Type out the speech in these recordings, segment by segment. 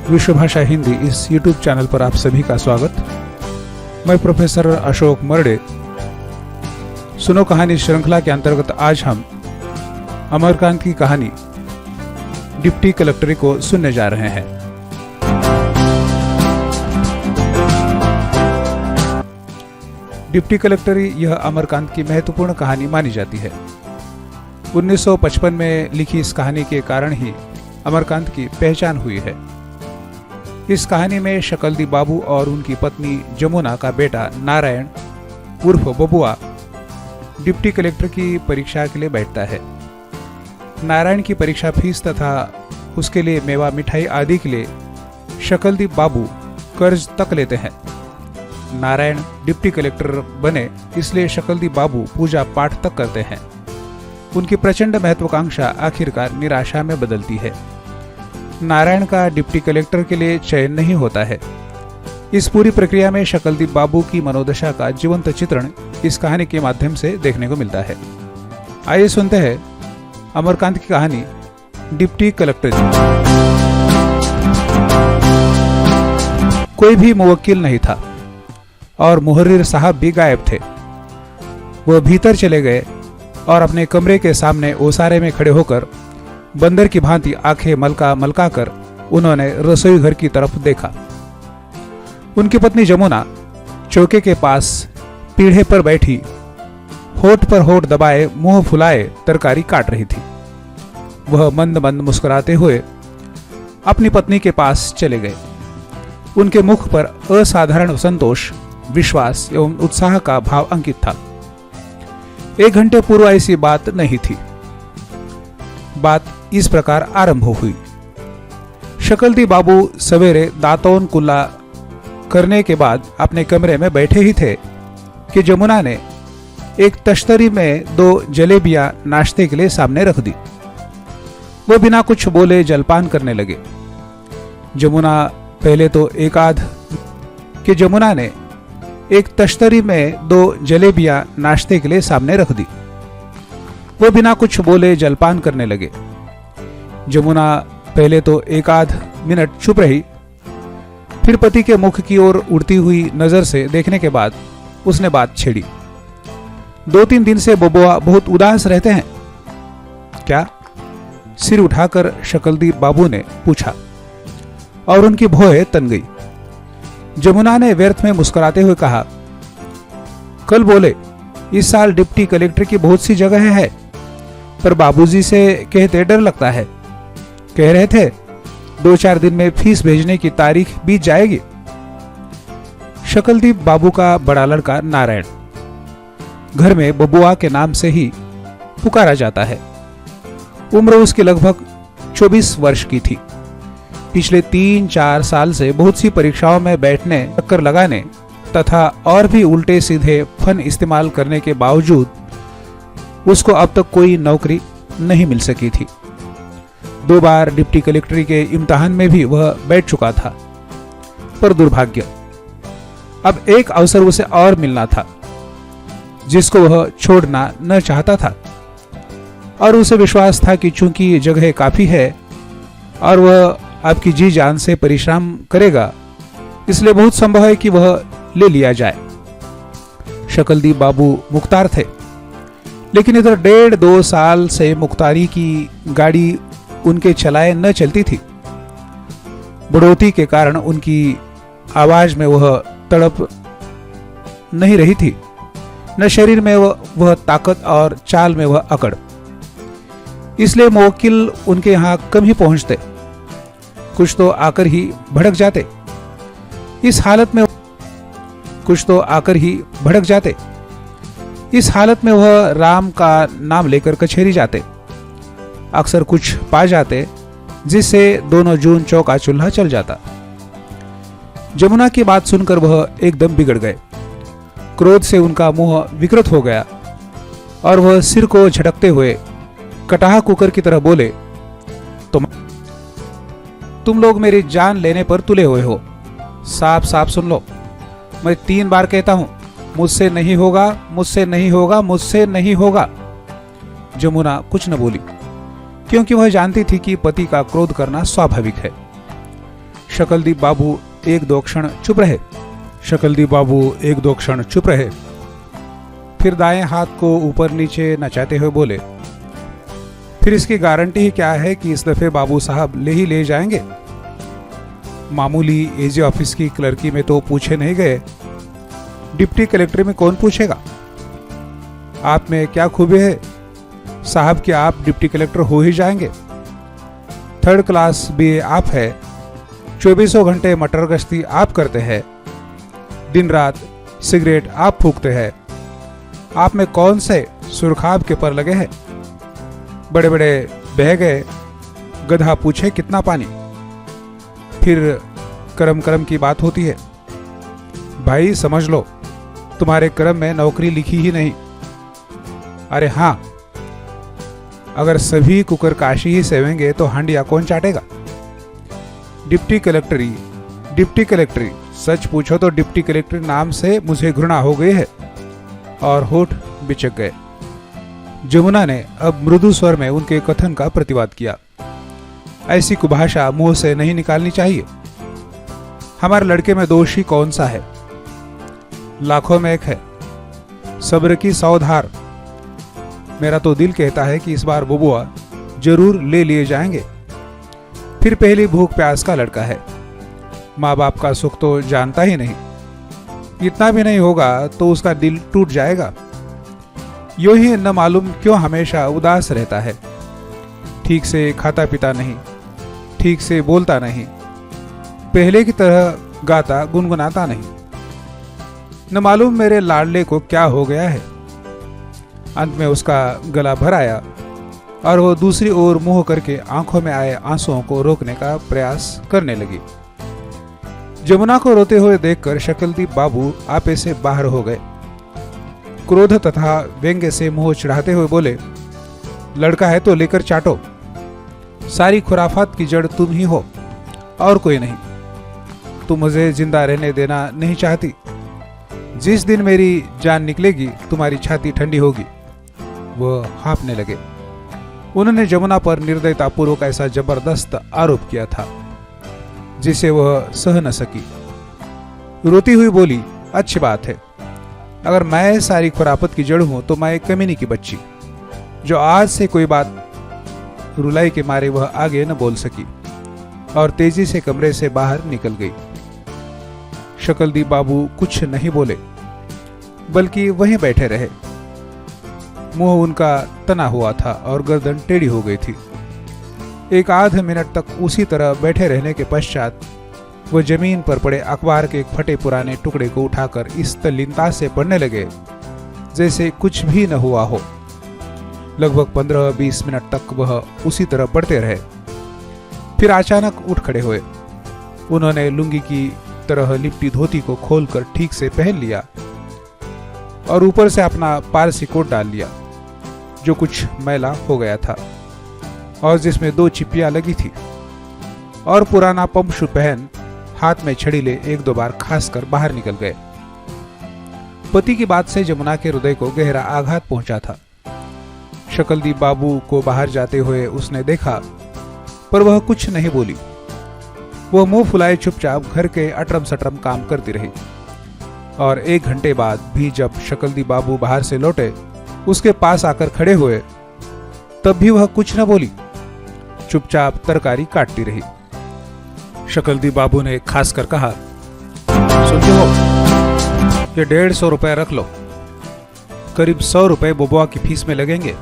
विश्वभाषा हिंदी इस YouTube channel पर आप सभी का स्वागत। मैं प्रोफेसर अशोक मरडे। सुनो कहानी श्रृंखला के अंतर्गत आज हम अमरकांत की कहानी डिप्टी कलेक्टरी को सुनने जा रहे हैं। डिप्टी कलेक्टरी यह अमरकांत की महत्वपूर्ण कहानी मानी जाती है। 1955 में लिखी इस कहानी के कारण ही अमरकांत की पहचान हुई है। इस कहानी में शकलदी बाबू और उनकी पत्नी जमुना का बेटा नारायण उर्फ बबुआ डिप्टी कलेक्टर की परीक्षा के लिए बैठता है। नारायण की परीक्षा फीस तथा उसके लिए मेवा मिठाई आदि के लिए शकलदी बाबू कर्ज तक लेते हैं। नारायण डिप्टी कलेक्टर बने इसलिए शकलदी बाबू पूजा पाठ तक करते हैं। उनकी प्रचंड महत्वाकांक्षा आखिरकार निराशा में बदलती है। नारायण का डिप्टी कलेक्टर के लिए चयन नहीं होता है। इस पूरी प्रक्रिया में शकलदी बाबू की मनोदशा का जीवंत चित्रण इस कहानी के माध्यम से देखने को मिलता है। आइए सुनते हैं अमरकांत की कहानी डिप्टी कलेक्टर। कोई भी मुवक्किल नहीं था और मुहर्रिर साहब भी गायब थे। वह भीतर चले गए और अपने कमरे के सामने ओसारे में खड़े होकर बंदर की भांति आंखें मलका कर उन्होंने रसोई घर की तरफ देखा। उनकी पत्नी जमुना चौके के पास पीढ़े पर बैठी होठ पर होठ दबाए मुंह फुलाए तरकारी काट रही थी। वह मंद मंद मुस्कुराते हुए अपनी पत्नी के पास चले गए। उनके मुख पर असाधारण संतोष, विश्वास एवं उत्साह का भाव अंकित था। 1 घंटे पूर्व ऐसी बात नहीं थी। बात इस प्रकार आरंभ हुई। शकलदी बाबू सवेरे दातौन कुल्ला करने के बाद अपने कमरे में बैठे ही थे कि जमुना ने एक तश्तरी में 2 जलेबियां नाश्ते के लिए सामने रख दी। वो बिना कुछ बोले जलपान करने लगे। जमुना ने एक तश्तरी में 2 जलेबियां नाश्ते के लिए सामने रख दी। वो बिना कुछ बोले जलपान करने लगे। जमुना पहले तो 1 मिनट चुप रही, फिर पति के मुख की ओर उड़ती हुई नजर से देखने के बाद उसने बात छेड़ी। 2-3 दिन से बबुआ बहुत उदास रहते हैं क्या? सिर उठाकर शकलदी बाबू ने पूछा और उनकी भौहें तन गई। जमुना ने व्यर्थ में मुस्कुराते हुए कहा, कल बोले इस साल डिप्टी कलेक्टर की बहुत सी जगह है, पर बाबूजी से कहते डर लगता है। कह रहे थे 2-4 दिन में फीस भेजने की तारीख बीत जाएगी। शकलदी बाबू का बड़ा लड़का नारायण घर में बबुआ के नाम से ही पुकारा जाता है। उम्र उसकी लगभग 24 वर्ष की थी। पिछले 3-4 साल से बहुत सी परीक्षाओं में बैठने, चक्कर लगाने तथा और भी उल्टे सीधे फन इस्तेमाल करने के बावजूद उसको अब तक कोई नौकरी नहीं मिल सकी थी। 2 बार डिप्टी कलेक्टरी के इम्तिहान में भी वह बैठ चुका था, पर दुर्भाग्य, अब एक अवसर उसे और मिलना था जिसको वह छोड़ना न चाहता था। और उसे विश्वास था कि चूंकि जगह काफी है और वह आपकी जी जान से परिश्रम करेगा, इसलिए बहुत संभव है कि वह ले लिया जाए। शकलदी बाबू मुख्तार थे, लेकिन इधर 1.5-2 साल से मुख्तारी की गाड़ी उनके चलाए न चलती थी। बढ़ोतरी के कारण उनकी आवाज में वह तड़प नहीं रही थी, न शरीर में वह ताकत और चाल में वह अकड़। इसलिए मुवक्किल उनके यहां कम ही पहुंचते, कुछ तो आकर ही भड़क जाते। इस हालत में वह राम का नाम लेकर कचहरी जाते। अक्सर कुछ पा जाते जिससे दोनों जून चौका चूल्हा चल जाता। जमुना की बात सुनकर वह एकदम बिगड़ गए। क्रोध से उनका मुंह विकृत हो गया और वह सिर को झटकते हुए कटाह कुकर की तरह बोले, तुम लोग मेरी जान लेने पर तुले हुए हो। साफ साफ सुन लो, मैं 3 बार कहता हूं, मुझसे नहीं होगा, मुझसे नहीं होगा, मुझसे नहीं होगा। जमुना कुछ न बोली, क्योंकि वह जानती थी कि पति का क्रोध करना स्वाभाविक है। शकलदीप बाबू एक दो क्षण चुप रहे। फिर दाएं हाथ को ऊपर नीचे नचाते हुए बोले, फिर इसकी गारंटी ही क्या है कि इस दफे बाबू साहब ले ही ले जाएंगे? मामूली एजी ऑफिस की क्लर्की में तो पूछे नहीं गए, डिप्टी कलेक्टर में कौन पूछेगा? आप में क्या खूबी है साहब कि आप डिप्टी कलेक्टर हो ही जाएंगे? 3rd क्लास बीए आप है, 24 घंटे मटर गश्ती आप करते हैं, दिन रात सिगरेट आप फूकते हैं। आप में कौन से सुरखाब के पर लगे हैं? बड़े बड़े बह गए, गधा पूछे कितना पानी। फिर करम करम की बात होती है। भाई समझ लो, तुम्हारे करम में नौकरी लिखी ही नहीं। अरे हाँ, अगर सभी कुकर काशी ही सेवेंगे तो हांडिया कौन चाटेगा? डिप्टी कलेक्टरी, सच पूछो तो डिप्टी कलेक्टर नाम से मुझे घृणा हो गई है। और होठ बिचक गए। जमुना ने अब मृदु स्वर में उनके कथन का प्रतिवाद किया। ऐसी कुभाषा मुंह से नहीं निकालनी चाहिए। हमारे लड़के में दोषी कौन सा है? लाखों में एक है, सब्र की 100 धार। मेरा तो दिल कहता है कि इस बार बबुआ जरूर ले लिए जाएंगे। फिर पहली भूख प्यास का लड़का है, माँ बाप का सुख तो जानता ही नहीं। इतना भी नहीं होगा तो उसका दिल टूट जाएगा। यूं ही न मालूम क्यों हमेशा उदास रहता है। ठीक से खाता पीता नहीं, ठीक से बोलता नहीं, पहले की तरह गाता गुनगुनाता नहीं। न मालूम मेरे लाडले को क्या हो गया है। अंत में उसका गला भर आया और वो दूसरी ओर मुंह करके आंखों में आए आंसुओं को रोकने का प्रयास करने लगी। जमुना को रोते हुए देखकर शकलदीप बाबू आपे से बाहर हो गए। क्रोध तथा व्यंग्य से मुंह चढ़ाते हुए बोले, लड़का है तो लेकर चाटो। सारी खुराफात की जड़ तुम ही हो और कोई नहीं। तुम मुझे जिंदा रहने देना नहीं चाहती। जिस दिन मेरी जान निकलेगी तुम्हारी छाती ठंडी होगी। वह हाँफने लगे। उन्होंने जमुना पर निर्दयतापूर्वक ऐसा जबरदस्त आरोप किया था जिसे वह सह न सकी। रोती हुई बोली, अच्छी बात है। अगर मैं सारी खुरापत की जड़ हूं तो मैं कमीनी की बच्ची, जो आज से कोई बात रुलाई के मारे वह आगे न बोल सकी और तेजी से कमरे से बाहर निकल गई। शकलदीप बाबू कुछ नहीं बोले, बल्कि वहीं बैठे रहे। मुंह उनका तना हुआ था और गर्दन टेढ़ी हो गई थी। एक आध मिनट तक उसी तरह बैठे रहने के पश्चात वो जमीन पर पड़े अखबार के एक फटे पुराने टुकड़े को उठाकर इस तल्लीनता से पढ़ने लगे जैसे कुछ भी न हुआ हो। लगभग 15-20 मिनट तक वह उसी तरह पढ़ते रहे। फिर अचानक उठ खड़े हुए। उन्होंने लुंगी की तरह लिपटी धोती को खोलकर ठीक से पहन लिया और ऊपर से अपना पारसी कोट डाल लिया, जो कुछ मैला हो गया था और जिसमें 2 चिप्पियां लगी थी, और पुराना पंप शू पहन हाथ में छड़ी ले 1-2 बार खास कर बाहर निकल गए। पति की बात से जमुना के हृदय को गहरा आघात पहुंचा था। शकलदीप बाबू को बाहर जाते हुए उसने देखा, पर वह कुछ नहीं बोली। वह मुंह फुलाए चुपचाप घर के अटरम सटरम काम करती रही। और 1 घंटे बाद भी जब शकलदीप बाबू बाहर से लौटे, उसके पास आकर खड़े हुए, तब भी वह कुछ न बोली, चुपचाप तरकारी काटती रही। शकलदीप बाबू ने खास कर कहा, सुनते हो, ये 150 रुपए रख लो। करीब 100 रुपए बबुआ की फीस में लगेंगे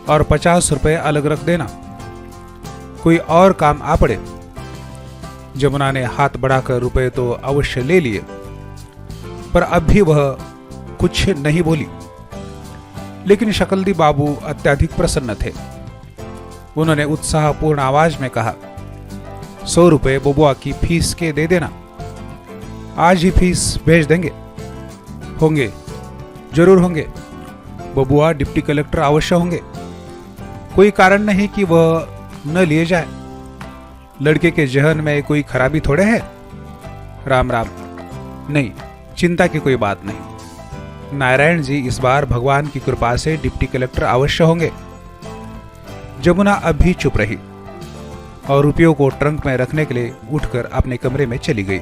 और 50 रुपए अलग रख देना। कोई और काम आ पड़े। जमुना ने हाथ बढ़ाकर रुपए तो अवश्य ले लिए, पर अब भी वह कुछ नहीं बोली। लेकिन शकलदीप बाबू अत्यधिक प्रसन्न थे। उन्होंने उत्साहपूर्ण आवाज में कहा, 100 रुपए बबुआ की फीस के दे देना। आज ही फीस भेज देंगे। होंगे, जरूर होंगे। बबुआ डिप्टी कलेक्टर अवश्य होंगे। कोई कारण नहीं कि वह न लिए जाए। लड़के के जहन में कोई खराबी थोड़े है। राम राम। नहीं, चिंता की कोई बात नहीं। नारायण जी इस बार भगवान की कृपा से डिप्टी कलेक्टर अवश्य होंगे। जमुना अब भी चुप रही। और रुपयों को ट्रंक में रखने के लिए उठकर अपने कमरे में चली गई।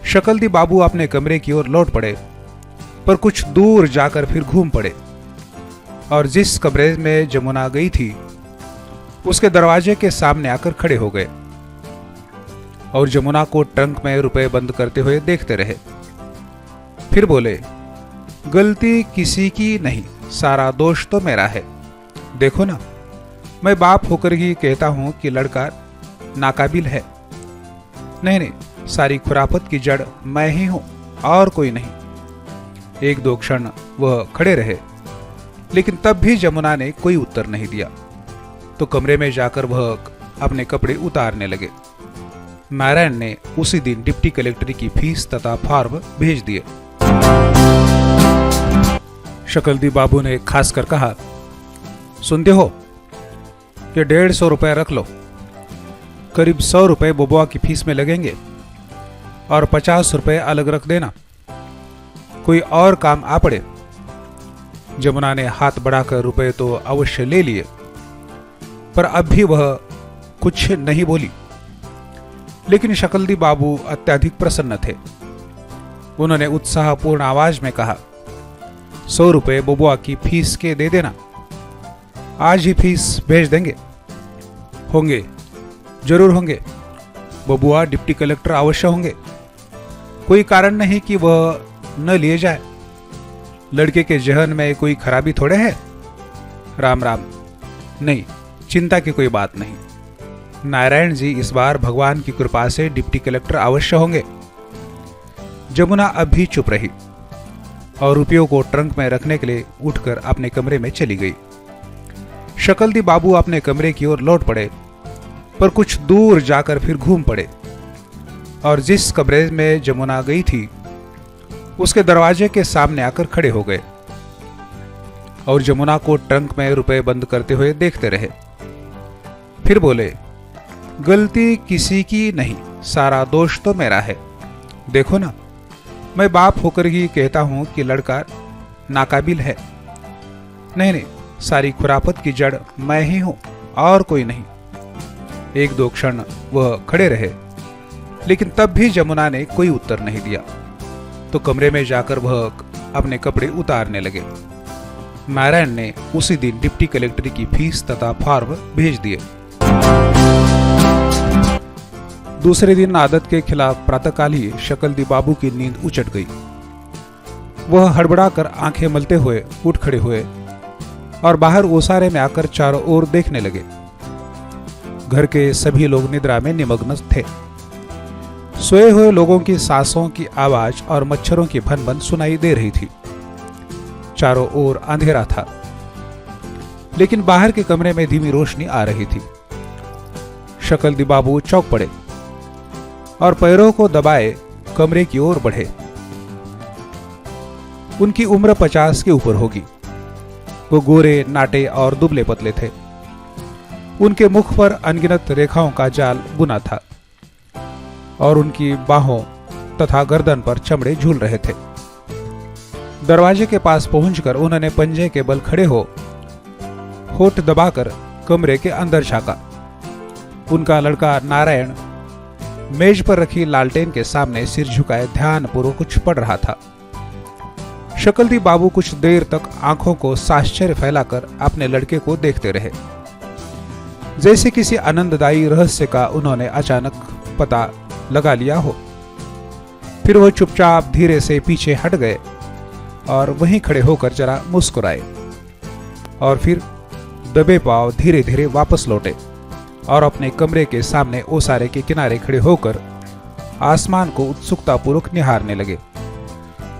शकलदी बाबू अपने कमरे की ओर लौट पड़े, पर कुछ दूर जाकर फिर घूम पड़े और जिस कमरे में जमुना गई थी उसके दरवाजे के सामने आकर खड़े हो गए और जमुना को ट्रंक में रुपए बंद करते हुए देखते रहे। फिर बोले, गलती किसी की नहीं, सारा दोष तो मेरा है। देखो ना, मैं बाप होकर ही कहता हूं कि लड़का नाकाबिल है। नहीं, सारी खुरापत की जड़ मैं ही हूं और कोई नहीं। एक दो क्षण वह खड़े रहे, लेकिन तब भी जमुना ने कोई उत्तर नहीं दिया। तो कमरे में जाकर वह अपने कपड़े उतारने लगे। नारायण ने उसी दिन डिप्टी कलेक्टर की फीस तथा फॉर्म भेज दिए। शकलदी बाबू ने खासकर कहा, सुनते हो, ये 150 रुपए रख लो। करीब 100 रुपए बबुआ की फीस में लगेंगे और 50 रुपए अलग रख देना, कोई और काम आ पड़े। जमुना ने हाथ बढ़ाकर रुपए तो अवश्य ले लिए, पर अब भी वह कुछ नहीं बोली। लेकिन शकलदी बाबू अत्यधिक प्रसन्न थे। उन्होंने उत्साहपूर्ण आवाज में कहा, 100 रुपए बबुआ की फीस के दे देना, आज ही फीस भेज देंगे। होंगे, जरूर होंगे। बबुआ डिप्टी कलेक्टर अवश्य होंगे, कोई कारण नहीं कि वह न लिए जाए। लड़के के जहन में कोई खराबी थोड़े है। राम राम। नहीं, चिंता की कोई बात नहीं। नारायण जी इस बार भगवान की कृपा से डिप्टी कलेक्टर अवश्य होंगे। जमुना अब भी चुप रही और रुपयों को ट्रंक में रखने के लिए उठकर अपने कमरे में चली गई। शकलदी बाबू अपने कमरे की ओर लौट पड़े, पर कुछ दूर जाकर फिर घूम पड़े और जिस कमरे में जमुना गई थी उसके दरवाजे के सामने आकर खड़े हो गए और जमुना को ट्रंक में रुपए बंद करते हुए देखते रहे। फिर बोले, गलती किसी की नहीं, सारा दोष तो मेरा है। देखो ना, मैं बाप होकर ही कहता हूं कि लड़का नाकाबिल है। नहीं, सारी खुरापत की जड़ मैं ही हूं और कोई नहीं। एक दो क्षण वह खड़े रहे, लेकिन तब भी जमुना ने कोई उत्तर नहीं दिया। तो कमरे में जाकर वह अपने कपड़े उतारने लगे। नारायण ने उसी दिन डिप्टी कलेक्टर की फीस तथा फॉर्म भेज दिए। दूसरे दिन आदत के प्रातःकाल ही शकलदी बाबू की नींद उचट गई। वह हड़बड़ाकर आंखें मलते हुए उठ खड़े हुए और बाहर ओसारे में आकर चारों ओर देखने लगे। घर के सभी लोग निद्रा में निमग्न थे। सोए हुए लोगों की सांसों की आवाज और मच्छरों की भन-भन सुनाई दे रही थी। चारों ओर अंधेरा था, लेकिन बाहर के कमरे में धीमी रोशनी आ रही थी। शकलदी बाबू चौंक पड़े और पैरों को दबाए कमरे की ओर बढ़े। उनकी उम्र 50 के ऊपर होगी। वो गोरे, नाटे और दुबले पतले थे। उनके मुख पर अनगिनत रेखाओं का जाल बुना था और उनकी बाहों तथा गर्दन पर चमड़े झूल रहे थे। दरवाजे के पास पहुंचकर उन्होंने पंजे के बल खड़े हो होठ दबाकर कमरे के अंदर झांका। उनका लड़का नारायण मेज पर रखी लालटेन के सामने सिर झुकाए ध्यानपूर्वक कुछ पढ़ रहा था। शकलदी बाबू कुछ देर तक आंखों को साश्चर्य फैलाकर अपने लड़के को देखते रहे। जैसे किसी आनंददायी रहस्य का उन्होंने अचानक पता लगा लिया हो। फिर वह चुपचाप धीरे से पीछे हट गए और वहीं खड़े होकर जरा मुस्कुराए और फिर दबे पांव धीरे धीरे वापस लौटे और अपने कमरे के सामने ओसारे के किनारे खड़े होकर आसमान को उत्सुकतापूर्वक निहारने लगे।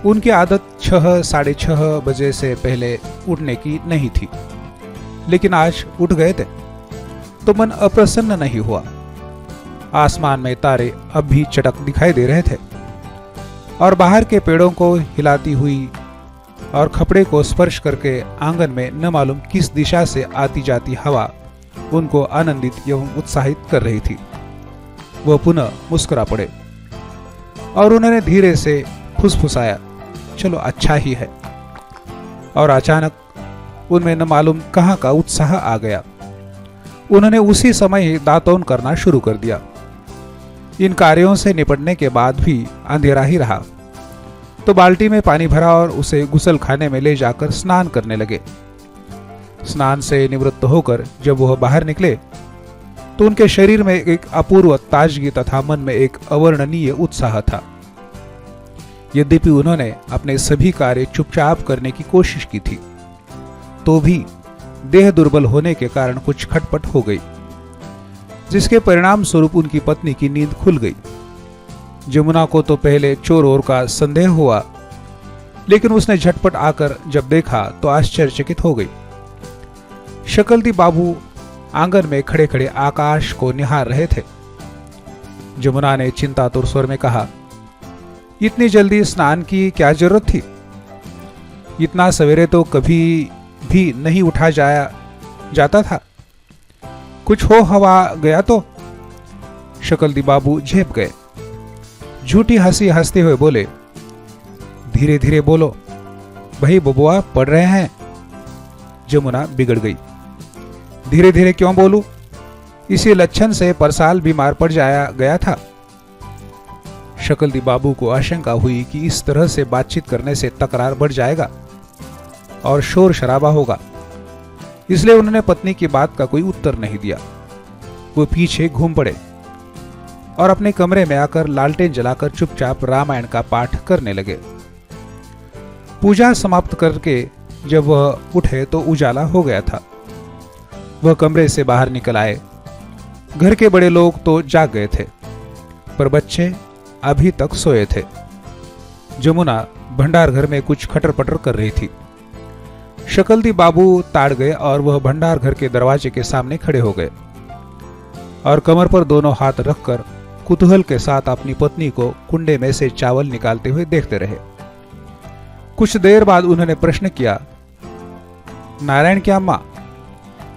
उनकी आदत 6, साढ़े 6 बजे से पहले उठने की नहीं थी, लेकिन आज उठ गए थे तो मन अप्रसन्न नहीं हुआ। आसमान में तारे अब भी चटक दिखाई दे रहे थे और बाहर के पेड़ों को हिलाती हुई और खपड़े को स्पर्श करके आंगन में न मालूम किस दिशा से आती जाती हवा उनको आनंदित एवं उत्साहित कर रही थी। वह पुनः मुस्कुरा पड़े और उन्होंने धीरे से फुसफुसाया, चलो अच्छा ही है। और अचानक उनमें न मालूम कहां का उत्साह आ गया। उन्होंने उसी समय ही दातून करना शुरू कर दिया। इन कार्यों से निपटने के बाद भी अंधेरा ही रहा तो बाल्टी में पानी भरा और उसे गुसल खाने में ले जाकर स्नान करने लगे। स्नान से निवृत्त होकर जब वह बाहर निकले तो उनके शरीर में एक अपूर्व ताजगी तथा मन में एक अवर्णनीय उत्साह था। यद्यपि उन्होंने अपने सभी कार्य चुपचाप करने की कोशिश की थी तो भी देह दुर्बल होने के कारण कुछ खटपट हो गई, जिसके परिणाम स्वरूप उनकी पत्नी की नींद खुल गई। जमुना को तो पहले चोर ओर का संदेह हुआ, लेकिन उसने झटपट आकर जब देखा तो आश्चर्यचकित हो गई। शकलदी बाबू आंगन में खड़े खड़े आकाश को निहार रहे थे। जमुना ने चिंतातुर स्वर में कहा, इतनी जल्दी स्नान की क्या जरूरत थी? इतना सवेरे तो कभी भी नहीं उठा जाता था। कुछ हो हवा गया तो? शकलदी बाबू झेप गए। झूठी हंसी हंसते हुए बोले, धीरे धीरे बोलो भाई, बबुआ पढ़ रहे हैं। जमुना बिगड़ गई। धीरे धीरे क्यों बोलूं? इसी लक्षण से परसाल बीमार पड़ गया था। शकलदी बाबू को आशंका हुई कि इस तरह से बातचीत करने से तकरार बढ़ जाएगा और शोर शराबा होगा, इसलिए उन्होंने पत्नी की बात का कोई उत्तर नहीं दिया। वो पीछे घूम पड़े और अपने कमरे में आकर लालटेन जलाकर चुपचाप रामायण का पाठ करने लगे। पूजा समाप्त करके जब वह उठे तो उजाला हो गया था। वह कमरे से बाहर निकल आए। घर के बड़े लोग तो जाग गए थे, पर बच्चे अभी तक सोए थे। जमुना भंडार घर में कुछ खटर पटर कर रही थी। शकलदी बाबू ताड़ गए और वह भंडार घर के दरवाजे के सामने खड़े हो गए और कमर पर दोनों हाथ रखकर कुतूहल के साथ अपनी पत्नी को कुंडे में से चावल निकालते हुए देखते रहे। कुछ देर बाद उन्होंने प्रश्न किया, नारायण की अम्मा,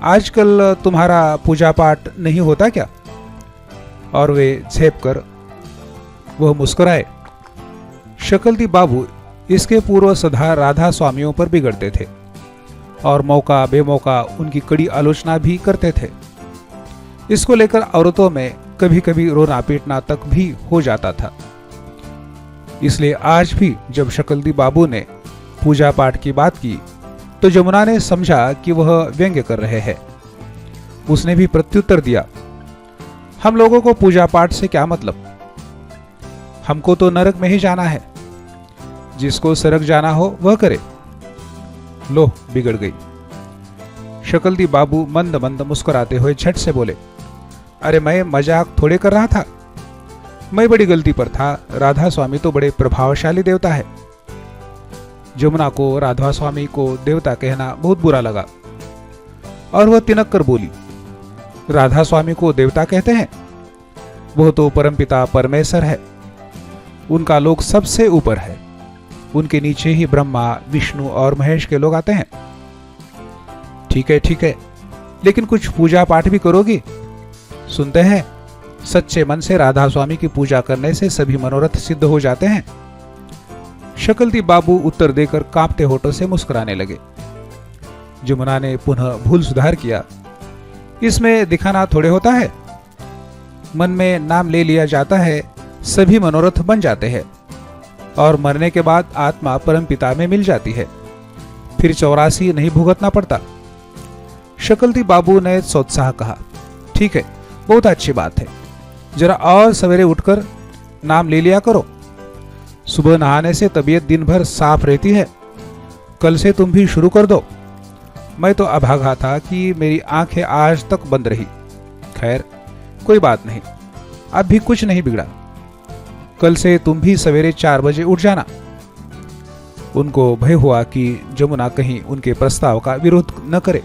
आजकल तुम्हारा पूजा पाठ नहीं होता क्या? और वे झेप कर वह मुस्कुराए। शकलदी बाबू इसके पूर्व सदा राधा स्वामियों पर बिगड़ते थे और मौका बेमौका उनकी कड़ी आलोचना भी करते थे। इसको लेकर औरतों में कभी कभी रोना पीटना तक भी हो जाता था। इसलिए आज भी जब शकलदी बाबू ने पूजा पाठ की बात की तो जमुना ने समझा कि वह व्यंग्य कर रहे हैं। उसने भी प्रत्युत्तर दिया, हम लोगों को पूजा पाठ से क्या मतलब? हमको तो नरक में ही जाना है। जिसको सरक जाना हो वह करे। लो, बिगड़ गई। शकलदी बाबू मंद मंद मुस्कुराते हुए झट से बोले, अरे मैं मजाक थोड़े कर रहा था, मैं बड़ी गलती पर था। राधा स्वामी तो बड़े प्रभावशाली देवता है। जमुना को राधा स्वामी को देवता कहना बहुत बुरा लगा और वह तिनक कर बोली, राधा स्वामी को देवता कहते हैं? वह तो परमपिता परमेश्वर है। उनका लोक सबसे ऊपर है। उनके नीचे ही ब्रह्मा, विष्णु और महेश के लोग आते हैं। ठीक है, लेकिन कुछ पूजा पाठ भी करोगी? सुनते हैं सच्चे मन से राधा स्वामी की पूजा करने से सभी मनोरथ सिद्ध हो जाते हैं। शकलदी बाबू उत्तर देकर कांपते होठों से मुस्कुराने लगे। जमुना ने पुनः भूल सुधार किया, इसमें दिखाना थोड़े होता है। मन में नाम ले लिया जाता है, सभी मनोरथ बन जाते हैं और मरने के बाद आत्मा परम पिता में मिल जाती है, फिर 84 नहीं भुगतना पड़ता। शकलदी बाबू ने सोत्साह कहा, ठीक है, बहुत अच्छी बात है। जरा और सवेरे उठकर नाम ले लिया करो। सुबह नहाने से तबीयत दिन भर साफ रहती है। कल से तुम भी शुरू कर दो। मैं तो अभागा था कि मेरी आंखें आज तक बंद रही। खैर, कोई बात नहीं, अब भी कुछ नहीं बिगड़ा। कल से तुम भी सवेरे 4 बजे उठ जाना। उनको भय हुआ कि जमुना कहीं उनके प्रस्ताव का विरोध न करे,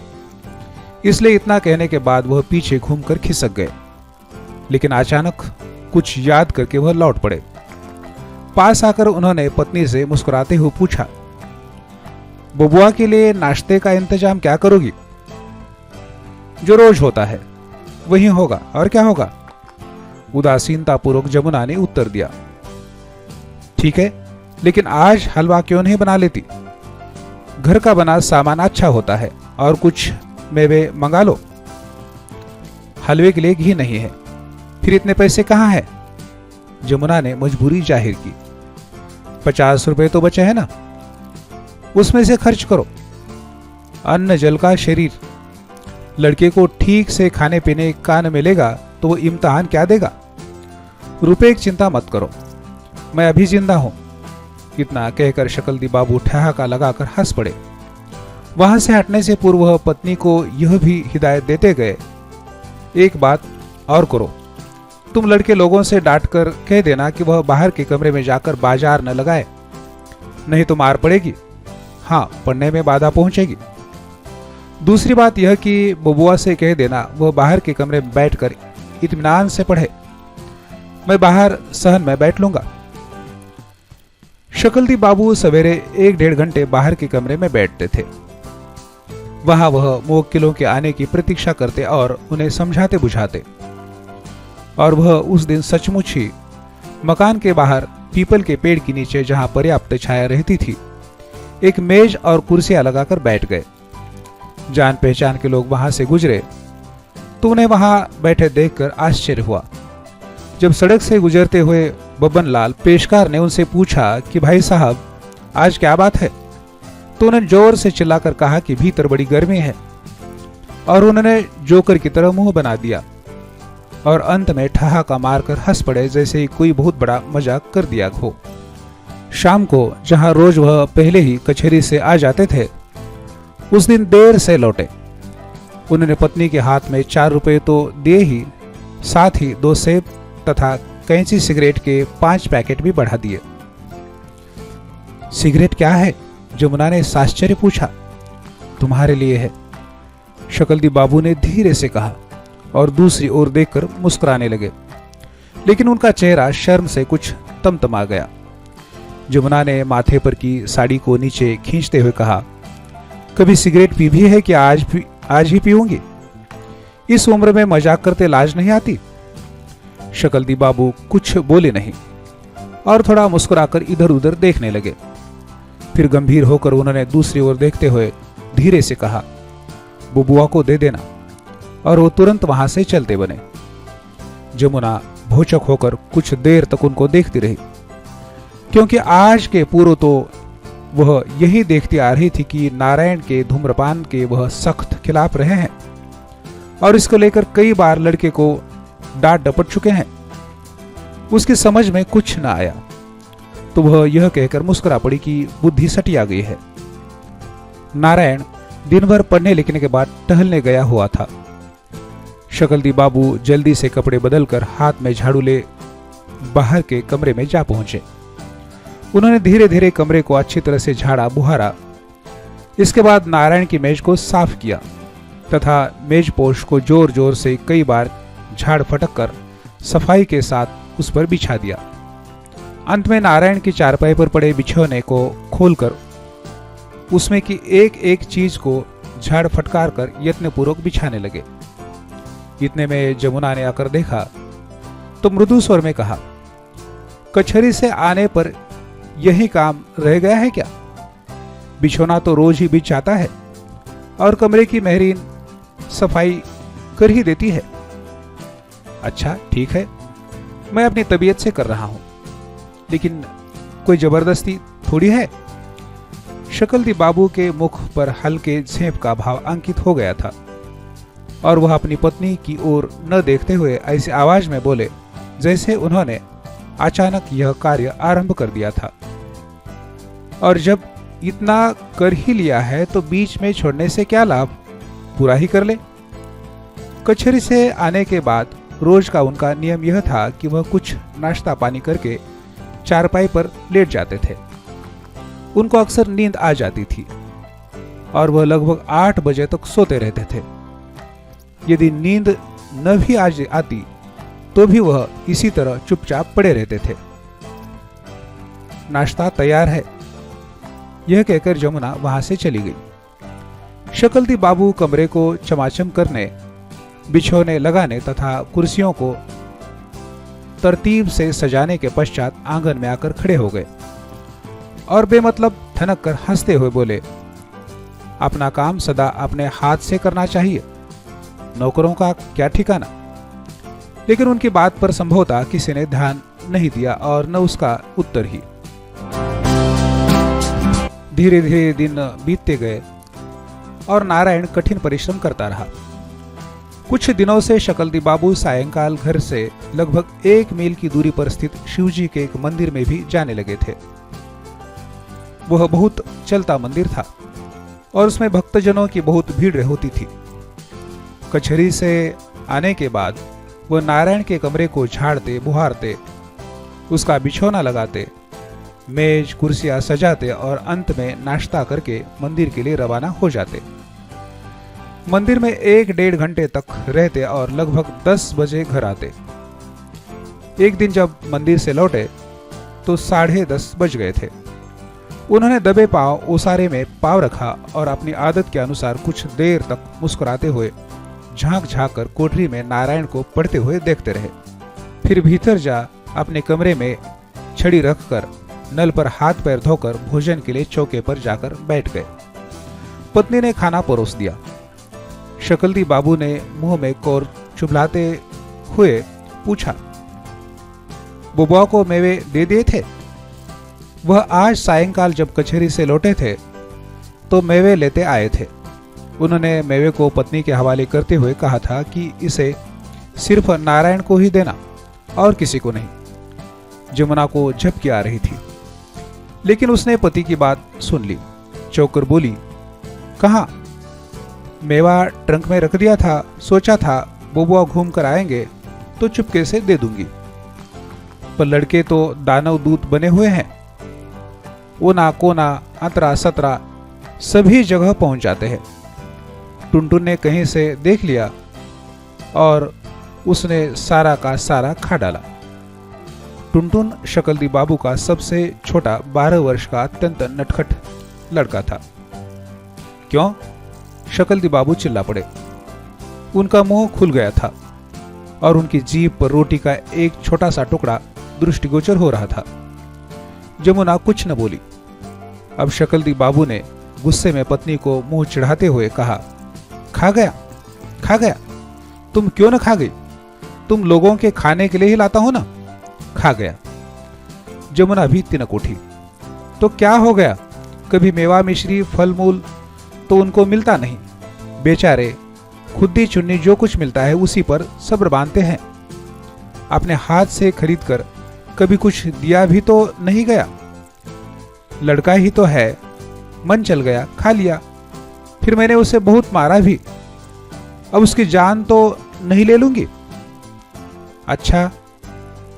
इसलिए इतना कहने के बाद वह पीछे घूमकर खिसक गए। लेकिन अचानक कुछ याद करके वह लौट पड़े। पास आकर उन्होंने पत्नी से मुस्कुराते हुए पूछा, बबुआ के लिए नाश्ते का इंतजाम क्या करोगी? जो रोज होता है वही होगा, और क्या होगा? उदासीनता पूर्वक जमुना ने उत्तर दिया। ठीक है, लेकिन आज हलवा क्यों नहीं बना लेती? घर का बना सामान अच्छा होता है, और कुछ मेवे मंगा लो। हलवे के लिए घी नहीं है, फिर इतने पैसे कहाँ है? जमुना ने मजबूरी जाहिर की। 50 रुपए तो बचे हैं ना, उसमें से खर्च करो। अन्न जल का शरीर, लड़के को ठीक से खाने पीने का न मिलेगा तो वो इम्तिहान क्या देगा? रुपए की चिंता मत करो, मैं अभी जिंदा हूं। इतना कहकर शकलदी बाबू ठहाका लगाकर हंस पड़े। वहां से हटने से पूर्व वह पत्नी को यह भी हिदायत देते गए, एक बात और करो, तुम लड़के लोगों से डांट कर कह देना कि वह बाहर के कमरे में जाकर बाजार न लगाए, नहीं तो मार पड़ेगी। हाँ, पढ़ने में बाधा पहुंचेगी। दूसरी बात यह कि बबुआ से कह देना वह बाहर के कमरे में बैठकर इत्मीनान से पढ़े, मैं बाहर सहन में बैठ लूंगा। शकलदी बाबू सवेरे 1-1.5 घंटे बाहर के कमरे में बैठते थे। वहां वह मुवक्किलों के आने की प्रतीक्षा करते और उन्हें समझाते बुझाते। और वह उस दिन सचमुच ही मकान के बाहर पीपल के पेड़ के नीचे, जहां पर्याप्त छाया रहती थी, एक मेज और कुर्सियां लगाकर बैठ गए। जान पहचान के लोग वहां से गुजरे तो उन्हें वहां बैठे देखकर आश्चर्य हुआ। जब सड़क से गुजरते हुए बब्बन लाल पेशकार ने उनसे पूछा कि भाई साहब, आज क्या बात है, तो उन्होंने जोर से चिल्लाकर कहा कि भीतर बड़ी गर्मी है, और उन्होंने जोकर की तरह मुंह बना दिया और अंत में ठहाका मारकर हंस पड़े, जैसे ही कोई बहुत बड़ा मजाक कर दिया हो। शाम को जहां रोज वह पहले ही कचहरी से आ जाते थे, उस दिन देर से लौटे। उन्होंने पत्नी के हाथ में 4 रुपए तो दिए ही, साथ ही 2 सेब तथा कैंची सिगरेट के 5 पैकेट भी बढ़ा दिए। सिगरेट क्या है? जमुना ने आश्चर्य पूछा। तुम्हारे लिए है, शकलदी बाबू ने धीरे से कहा और दूसरी ओर देखकर मुस्कुराने लगे, लेकिन उनका चेहरा शर्म से कुछ तमतमा गया। जमुना ने माथे पर की साड़ी को नीचे खींचते हुए कहा, कभी सिगरेट पी भी है कि आज ही पीऊंगी? इस उम्र में मजाक करते लाज नहीं आती? शकलदी बाबू कुछ बोले नहीं और थोड़ा मुस्कुराकर इधर उधर देखने लगे। फिर गंभीर होकर उन्होंने दूसरी ओर देखते हुए धीरे से कहा, बुबुआ को दे देना, और वो तुरंत वहां से चलते बने। जमुना भौचक होकर कुछ देर तक उनको देखती रही, क्योंकि आज के पूर्व तो वह यही देखती आ रही थी कि नारायण के धूम्रपान के वह सख्त खिलाफ रहे हैं और इसको लेकर कई बार लड़के को डांट डपट चुके हैं। उसकी समझ में कुछ न आया तो वह यह कहकर मुस्कुरा पड़ी कि बुद्धि सटिया गई है। नारायण दिन भर पढ़ने लिखने के बाद टहलने गया हुआ था। शकलदी बाबू जल्दी से कपड़े बदलकर हाथ में झाड़ू ले बाहर के कमरे में जा पहुंचे। उन्होंने धीरे धीरे कमरे को अच्छी तरह से झाड़ा बुहारा। इसके बाद नारायण की मेज को साफ किया तथा मेज पोश को जोर जोर से कई बार झाड़ फटक कर सफाई के साथ उस पर बिछा दिया। अंत में नारायण की चारपाई पर पड़े बिछौने को खोलकर उसमें की एक एक चीज को झाड़ फटकार कर यत्नपूर्वक बिछाने लगे। इतने में जमुना ने आकर देखा तो मृदु स्वर में कहा, कचहरी से आने पर यही काम रह गया है क्या? बिछौना तो रोज ही बिछ जाता है और कमरे की मेहरीन सफाई कर ही देती है। अच्छा ठीक है, मैं अपनी तबीयत से कर रहा हूं, लेकिन कोई जबरदस्ती थोड़ी है। शकलदी बाबू के मुख पर हल्के झेप का भाव अंकित हो गया था और वह अपनी पत्नी की ओर न देखते हुए ऐसी आवाज में बोले जैसे उन्होंने अचानक यह कार्य आरंभ कर दिया था। और जब इतना कर ही लिया है तो बीच में छोड़ने से क्या लाभ, पूरा ही कर ले। कचहरी से आने के बाद रोज का उनका नियम यह था कि वह कुछ नाश्ता पानी करके चारपाई पर लेट जाते थे। उनको अक्सर नींद आ जाती थी और वह लगभग 8 बजे तक सोते रहते थे। यदि नींद न भी आती तो भी वह इसी तरह चुपचाप पड़े रहते थे। नाश्ता तैयार है, यह कहकर जमुना वहां से चली गई। शकलदी बाबू कमरे को चमाचम करने, बिछौने लगाने तथा कुर्सियों को तरतीब से सजाने के पश्चात आंगन में आकर खड़े हो गए और बेमतलब ठनक कर हंसते हुए बोले, अपना काम सदा अपने हाथ से करना चाहिए। नौकरों का क्या ठिकाना। लेकिन उनकी बात पर संभवतः किसी ने ध्यान नहीं दिया और न उसका उत्तर ही। धीरे धीरे दिन बीतते गए और नारायण कठिन परिश्रम करता रहा। कुछ दिनों से शकलदी बाबू सायंकाल घर से लगभग 1 मील की दूरी पर स्थित शिवजी के एक मंदिर में भी जाने लगे थे। वह बहुत चलता मंदिर था और उसमें भक्तजनों की बहुत भीड़ होती थी। कचहरी से आने के बाद वह नारायण के कमरे को झाड़ते बुहारते, उसका बिछौना लगाते, मेज कुर्सियां सजाते और अंत में नाश्ता करके मंदिर के लिए रवाना हो जाते। मंदिर में 1-1.5 घंटे तक रहते और लगभग 10 बजे घर आते। एक दिन जब मंदिर से लौटे तो 10:30 बज गए थे। उन्होंने दबे पांव ओसारे में पांव रखा और अपनी आदत के अनुसार कुछ देर तक मुस्कुराते हुए झांक झांक कर कोठरी में नारायण को पढ़ते हुए देखते रहे। फिर भीतर जा अपने कमरे में छड़ी रखकर नल पर हाथ पैर धोकर भोजन के लिए चौके पर जाकर बैठ गए। पत्नी ने खाना परोस दिया। शकलदी बाबू ने मुंह में कोर चुभलाते हुए पूछा, बुबुआ को मेवे दे दिए थे? वह आज सायंकाल जब कचहरी से लौटे थे तो मेवे लेते आए थे। उन्होंने मेवे को पत्नी के हवाले करते हुए कहा था कि इसे सिर्फ नारायण को ही देना और किसी को नहीं। जमुना को झपकी आ रही थी, लेकिन उसने पति की बात सुन ली। चौंकर बोली, कहाँ? मेवा ट्रंक में रख दिया था, सोचा था बुबुआ घूम कर आएंगे तो चुपके से दे दूंगी, पर लड़के तो दानव दूत बने हुए हैं। ओना कोना अतरा सतरा सभी जगह पहुंच जाते हैं। टुनटुन ने कहीं से देख लिया और उसने सारा का सारा खा डाला। टुनटुन शकलदी बाबू का सबसे छोटा 12 वर्ष का अत्यंत नटखट लड़का था। क्यों? शकलदी बाबू चिल्ला पड़े। उनका मुंह खुल गया था और उनकी जीभ पर रोटी का एक छोटा सा टुकड़ा दृष्टिगोचर हो रहा था। जमुना कुछ न बोली। अब शकलदी बाबू ने गुस्से में पत्नी को मुंह चढ़ाते हुए कहा, खा गया, खा गया। तुम क्यों न खा गई? तुम लोगों के खाने के लिए ही लाता हो ना। खा गया। जमुना भी तिनक उठी। तो क्या हो गया? कभी मेवा मिश्री फल मूल तो उनको मिलता नहीं। बेचारे खुद्दी चुन्नी जो कुछ मिलता है उसी पर सब्र बांधते हैं। अपने हाथ से खरीद कर कभी कुछ दिया भी तो नहीं गया। लड़का ही तो है, मन चल गया, खा लिया। फिर मैंने उसे बहुत मारा भी। अब उसकी जान तो नहीं ले लूंगी। अच्छा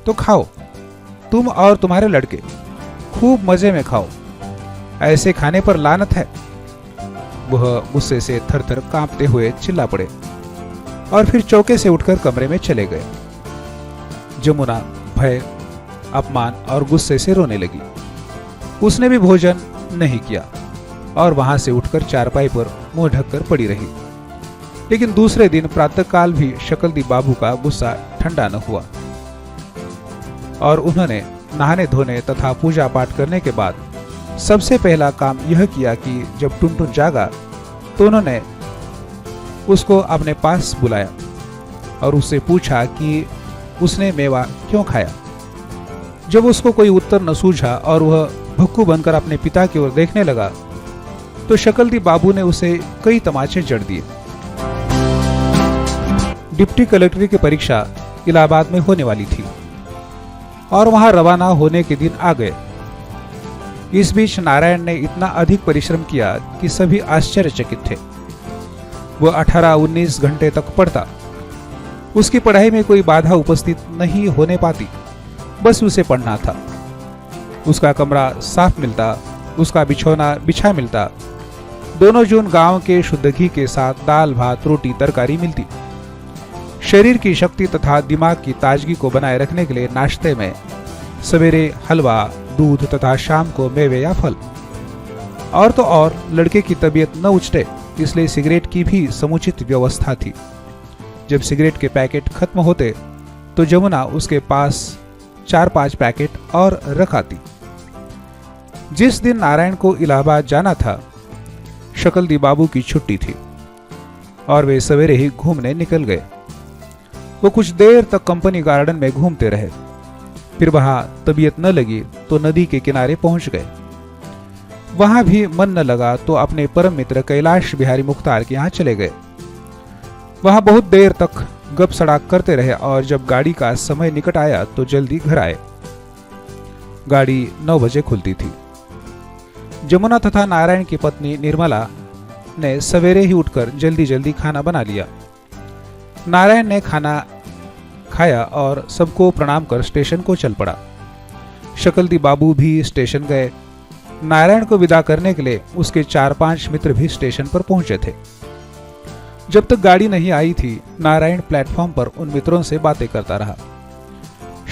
तो खाओ, तुम और तुम्हारे लड़के खूब मजे में खाओ। ऐसे खाने पर लानत है। वह गुस्से से थरथर कांपते हुए चिल्ला पड़े और फिर चौके से उठकर कमरे में चले गए। जमुना भय, अपमान और गुस्से से रोने लगी। उसने भी भोजन नहीं किया और वहां से उठकर चारपाई पर मुंह ढककर पड़ी रही। लेकिन दूसरे दिन प्रातःकाल भी शकलदी बाबू का गुस्सा ठंडा न हुआ और उन्होंने नहाने धोने तथा पूजा पाठ करने के बाद सबसे पहला काम यह किया कि जब टुनटुन जागा तो उन्होंने उसको अपने पास बुलाया और उससे पूछा कि उसने मेवा क्यों खाया। जब उसको कोई उत्तर न सूझा और वह भक्कू बनकर अपने पिता की ओर देखने लगा तो शकलदी बाबू ने उसे कई तमाचे जड़ दिए। डिप्टी कलेक्टर की परीक्षा इलाहाबाद में होने वाली थी और वहां रवाना होने के दिन आ गए। इस बीच नारायण ने इतना अधिक परिश्रम किया कि सभी आश्चर्यचकित थे। वह 18-19 घंटे तक पढ़ता। उसकी पढ़ाई में कोई बाधा उपस्थित नहीं होने पाती, बस उसे पढ़ना था। उसका कमरा साफ मिलता, उसका बिछौना बिछा मिलता। दोनों जून गांव के शुद्ध घी के साथ दाल भात रोटी तरकारी मिलती। शरीर की शक्ति तथा दिमाग की ताजगी को बनाए रखने के लिए नाश्ते में सवेरे हलवा दूध तथा शाम को मेवे या फल। और तो और लड़के की तबीयत न उछटे इसलिए सिगरेट की भी समुचित व्यवस्था थी। जब सिगरेट के पैकेट खत्म होते तो जमुना उसके पास 4-5 पैकेट और रख आती। जिस दिन नारायण को इलाहाबाद जाना था शकलदी बाबू की छुट्टी थी। और वे सवेरे ही घूमने निकल गए। वो कुछ देर तक कंपनी गार्डन में घूमते रहे। फिर वहां तबीयत न लगी तो नदी के किनारे पहुंच गए। वहां भी मन न लगा तो अपने परम मित्र कैलाश बिहारी मुख्तार के यहाँ चले गए। वहां बहुत देर तक गप सड़ाक करते रहे और जब गाड़ी का समय निकट आया तो जल्दी घर आए। गाड़ी 9 बजे खुलती थी। जमुना तथा नारायण की पत्नी निर्मला ने सवेरे ही उठकर जल्दी जल्दी खाना बना लिया। नारायण ने खाना खाया और सबको प्रणाम कर स्टेशन को चल पड़ा। शकलदी बाबू भी स्टेशन गए। नारायण को विदा करने के लिए उसके 4-5 मित्र भी स्टेशन पर पहुंचे थे। जब तक गाड़ी नहीं आई थी, नारायण प्लेटफॉर्म पर उन मित्रों से बातें करता रहा।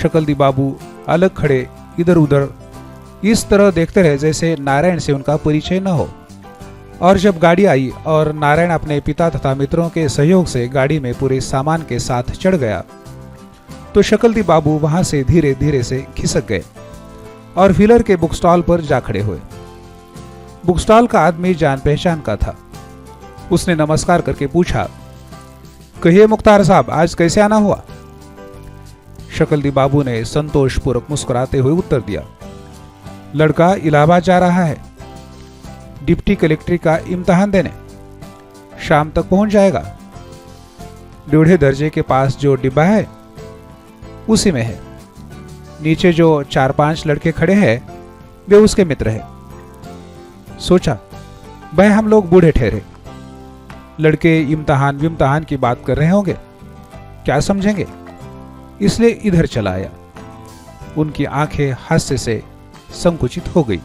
शकलदी बाबू अलग खड़े इधर उधर इस तरह देखते रहे जैसे नारायण से उनका परिचय न हो। और जब गाड़ी आई और नारायण अपने पिता तथा मित्रों के सहयोग से गाड़ी में पूरे सामान के साथ चढ़ गया तो शकलदी बाबू वहां से धीरे धीरे से खिसक गए और व्हीलर के बुक स्टॉल पर जा खड़े हुए। बुक स्टॉल का आदमी जान पहचान का था। उसने नमस्कार करके पूछा, कहिए मुख्तार साहब, आज कैसे आना हुआ? शकलदी बाबू ने संतोषपूर्वक मुस्कुराते हुए उत्तर दिया, लड़का इलाहाबाद जा रहा है डिप्टी कलेक्टर का इम्तिहान देने। शाम तक पहुंच जाएगा। 1.5 दर्जे के पास जो डिब्बा है उसी में है। नीचे जो 4-5 लड़के खड़े हैं वे उसके मित्र हैं। सोचा, भाई हम लोग बूढ़े ठहरे, लड़के इम्तिहान की बात कर रहे होंगे, क्या समझेंगे, इसलिए इधर चला आया। उनकी आंखें हास्य से संकुचित हो गई।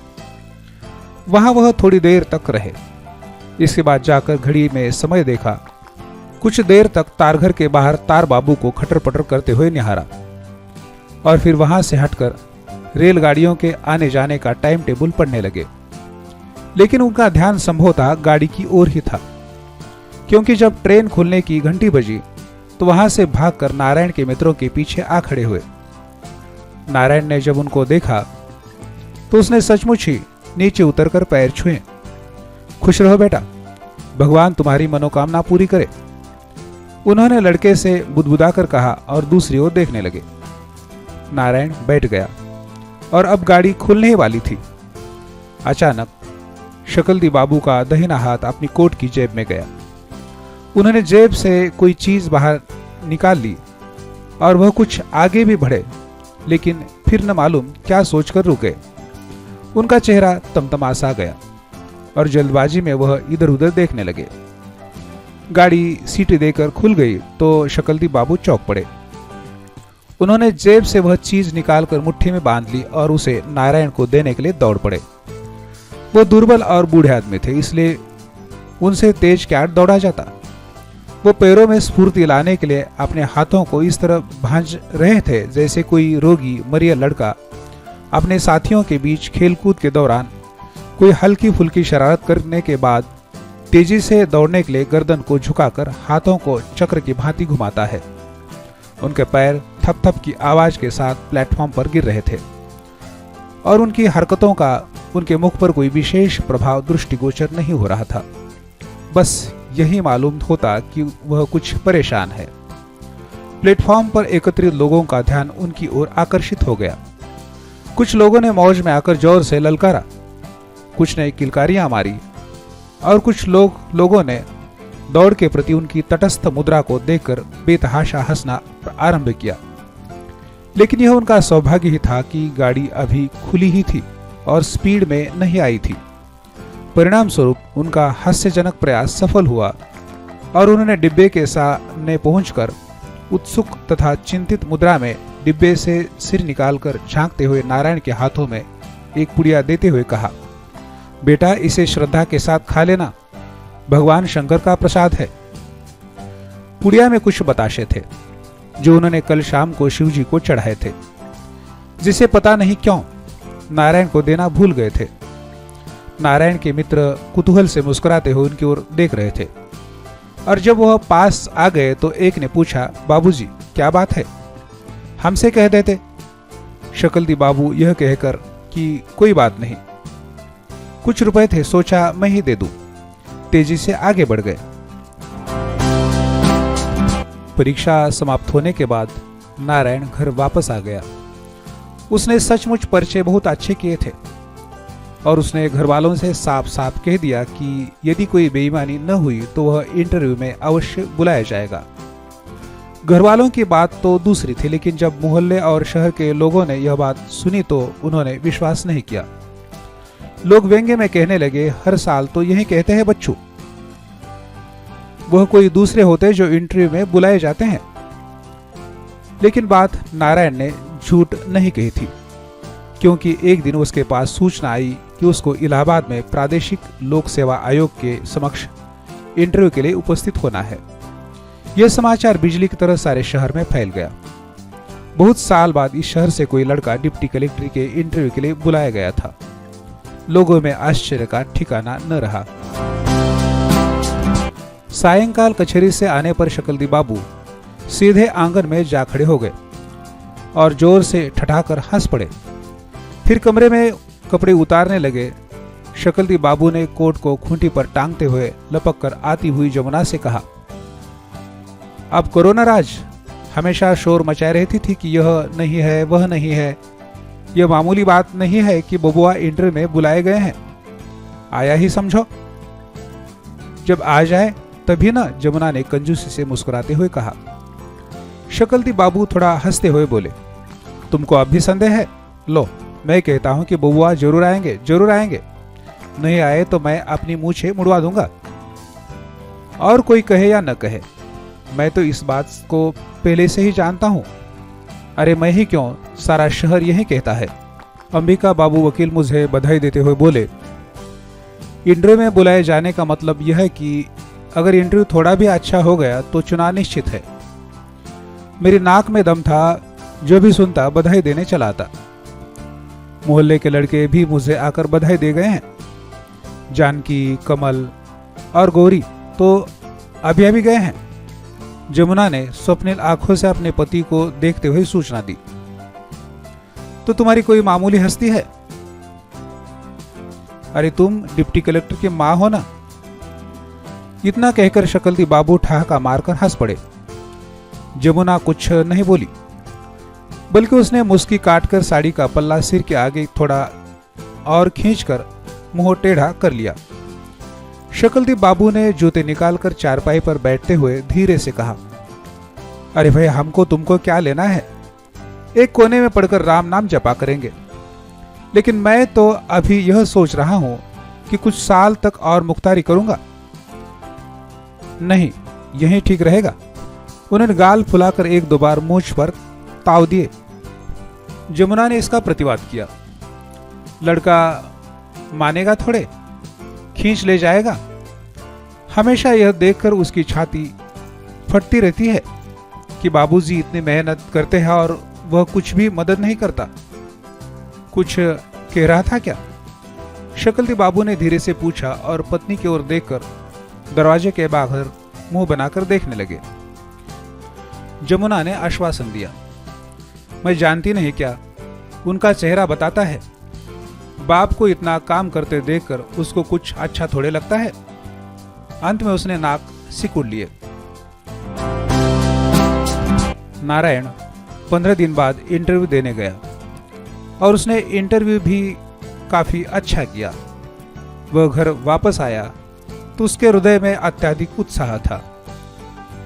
वहां वह थोड़ी देर तक रहे। इसके बाद जाकर घड़ी में समय देखा। कुछ देर तक तारघर के बाहर तार बाबू को खटर पटर करते हुए निहारा और फिर वहां से हटकर रेलगाड़ियों के आने जाने का टाइम टेबल पढ़ने लगे। लेकिन उनका ध्यान संभवतः गाड़ी की ओर ही था, क्योंकि जब ट्रेन खुलने की घंटी बजी तो वहां से भागकर नारायण के मित्रों के पीछे आ खड़े हुए। नारायण ने जब उनको देखा तो उसने सचमुच ही नीचे उतरकर पैर छुए। खुश रहो बेटा, भगवान तुम्हारी मनोकामना पूरी करे, उन्होंने लड़के से बुदबुदाकर कहा और दूसरी ओर देखने लगे। नारायण बैठ गया और अब गाड़ी खुलने ही वाली थी। अचानक शकलदी बाबू का दाहिना हाथ अपनी कोट की जेब में गया। उन्होंने जेब से कोई चीज बाहर निकाल ली और वह कुछ आगे भी बढ़े, लेकिन फिर न मालूम क्या सोचकर रुक गए। उनका चेहरा तमतमासा गया और जल्दबाजी में वह इधर उधर देखने लगे। गाड़ी सीटी देकर खुल गई तो शकलदी बाबू चौंक पड़े। उन्होंने जेब से वह चीज निकालकर मुट्ठी में बांध ली और उसे नारायण को देने के लिए दौड़ पड़े। वो दुर्बल और बूढ़े आदमी थे, इसलिए उनसे तेज क्या दौड़ा जाता। वो पैरों में स्फूर्ति लाने के लिए अपने हाथों को इस तरह भांज रहे थे जैसे कोई रोगी मरिया लड़का अपने साथियों के बीच खेलकूद के दौरान कोई हल्की फुल्की शरारत करने के बाद तेजी से दौड़ने के लिए गर्दन को झुकाकर हाथों को चक्र की भांति घुमाता है। उनके पैर थप थप की आवाज के साथ प्लेटफॉर्म पर गिर रहे थे और उनकी हरकतों का उनके मुख पर कोई विशेष प्रभाव दृष्टिगोचर नहीं हो रहा था। बस यही मालूम होता कि वह कुछ परेशान है। प्लेटफॉर्म पर एकत्रित लोगों का ध्यान उनकी ओर आकर्षित हो गया। कुछ लोगों ने मौज में आकर जोर से ललकारा, कुछ ने किलकारियां मारी और कुछ लोगों ने दौड़ के प्रति उनकी तटस्थ मुद्रा को देखकर बेतहाशा हंसना आरंभ किया। लेकिन यह उनका सौभाग्य ही था कि गाड़ी अभी खुली ही थी और स्पीड में नहीं आई थी। परिणाम स्वरूप उनका हास्यजनक प्रयास सफल हुआ और उन्होंने डिब्बे के सामने पहुंचकर उत्सुक तथा चिंतित मुद्रा में डिब्बे से सिर निकालकर झांकते हुए नारायण के हाथों में एक पुड़िया देते हुए कहा, बेटा इसे श्रद्धा के साथ खा लेना, भगवान शंकर का प्रसाद है। पुड़िया में कुछ बताशे थे जो उन्होंने कल शाम को शिव जी को चढ़ाए थे, जिसे पता नहीं क्यों नारायण को देना भूल गए थे। नारायण के मित्र कुतूहल से मुस्कुराते हुए उनकी ओर देख रहे थे और जब वह पास आ गए तो एक ने पूछा, बाबूजी क्या बात है, हमसे कह देते। शकलदी बाबू यह कहकर कि कोई बात नहीं, कुछ रुपए थे, सोचा मैं ही दे दूं, तेजी से आगे बढ़ गए। परीक्षा समाप्त होने के बाद नारायण घर वापस आ गया। उसने सचमुच पर्चे बहुत अच्छे किए थे और उसने घर वालों से साफ साफ कह दिया कि यदि कोई बेईमानी न हुई तो वह इंटरव्यू में अवश्य बुलाया जाएगा। घर वालों की बात तो दूसरी थी, लेकिन जब मोहल्ले और शहर के लोगों ने यह बात सुनी तो उन्होंने विश्वास नहीं किया। लोग व्यंग्य में कहने लगे, हर साल तो यही कहते हैं बच्चू, वह कोई दूसरे होते जो इंटरव्यू में बुलाए जाते हैं। लेकिन बात नारायण ने झूठ नहीं कही थी, क्योंकि एक दिन उसके पास सूचना आई कि उसको इलाहाबाद में प्रादेशिक लोक सेवा आयोग के समक्ष इंटरव्यू के लिए उपस्थित होना है। यह समाचार बिजली की तरह सारे शहर में फैल गया। बहुत साल बाद इस शहर से कोई लड़का डिप्टी कलेक्टर के इंटरव्यू के लिए बुलाया गया था। लोगों में आश्चर्य का ठिकाना न रहा। सायंकाल कचहरी से आने पर शकलदी बाबू सीधे आंगन में जा खड़े हो गए और जोर से ठठाकर हंस पड़े। फिर कमरे में कपड़े उतारने लगे। शकलदी बाबू ने कोट को खूंटी पर टांगते हुए लपक कर आती हुई जमुना से कहा, अब कोरोना राज हमेशा शोर मचाए रहती थी कि यह नहीं है वह नहीं है। यह मामूली बात नहीं है कि बबुआ इंटरव्यू में बुलाए गए हैं, आया ही समझो। जब आ जाए तभी ना, जमुना ने कंजूसी से मुस्कुराते हुए कहा। शकलदी बाबू थोड़ा हंसते हुए बोले, तुमको अब भी संदेह है? लो, मैं कहता हूं कि बबुआ जरूर आएंगे, जरूर आएंगे। नहीं आए तो मैं अपनी मूछें मुड़वा दूंगा। और कोई कहे या न कहे, मैं तो इस बात को पहले से ही जानता हूं। अरे मैं ही क्यों, सारा शहर यही कहता है। अंबिका बाबू वकील मुझे बधाई देते हुए बोले, इंटरव्यू में बुलाए जाने का मतलब यह है कि अगर इंटरव्यू थोड़ा भी अच्छा हो गया तो चुनाव निश्चित है। मेरी नाक में दम था, जो भी सुनता बधाई देने चला आता। मोहल्ले के लड़के भी मुझे आकर बधाई दे गए हैं। जानकी, कमल और गौरी तो अभी अभी गए हैं। जमुना ने स्वप्निल आंखों से अपने पति को देखते हुए सूचना दी। तो तुम्हारी कोई मामूली हस्ती है? अरे तुम डिप्टी कलेक्टर की मां हो ना। इतना कहकर शकलदी बाबू ठहाका मारकर हंस पड़े। जमुना कुछ नहीं बोली, बल्कि उसने मुस्की काटकर साड़ी का पल्ला सिर के आगे थोड़ा और खींचकर मुंह टेढ़ा कर लिया। शकलदी बाबू ने जूते निकालकर चारपाई पर बैठते हुए धीरे से कहा, अरे भाई, हमको तुमको क्या लेना है? एक कोने में पड़कर राम नाम जपा करेंगे। लेकिन मैं तो अभी यह सोच रहा हूं कि कुछ साल तक और मुख्तारी करूंगा। नहीं, यही ठीक रहेगा। उन्होंने गाल फुलाकर एक दो बार मूंछ पर ताव दिए। जमुना ने इसका प्रतिवाद किया। लड़का मानेगा थोड़े, खींच ले जाएगा। हमेशा यह देखकर उसकी छाती फटती रहती है कि बाबूजी इतनी मेहनत करते हैं और वह कुछ भी मदद नहीं करता। कुछ कह रहा था क्या? शकलदी बाबू ने धीरे से पूछा और पत्नी की ओर देखकर दरवाजे के बाहर मुंह बनाकर देखने लगे। जमुना ने आश्वासन दिया, मैं जानती नहीं क्या, उनका चेहरा बताता है। बाप को इतना काम करते देखकर उसको कुछ अच्छा थोड़े लगता है। अंत में उसने नाक सिकुड़ लिए। नारायण 15 दिन बाद इंटरव्यू देने गया और उसने इंटरव्यू भी काफी अच्छा किया। वह घर वापस आया तो उसके हृदय में अत्यधिक उत्साह था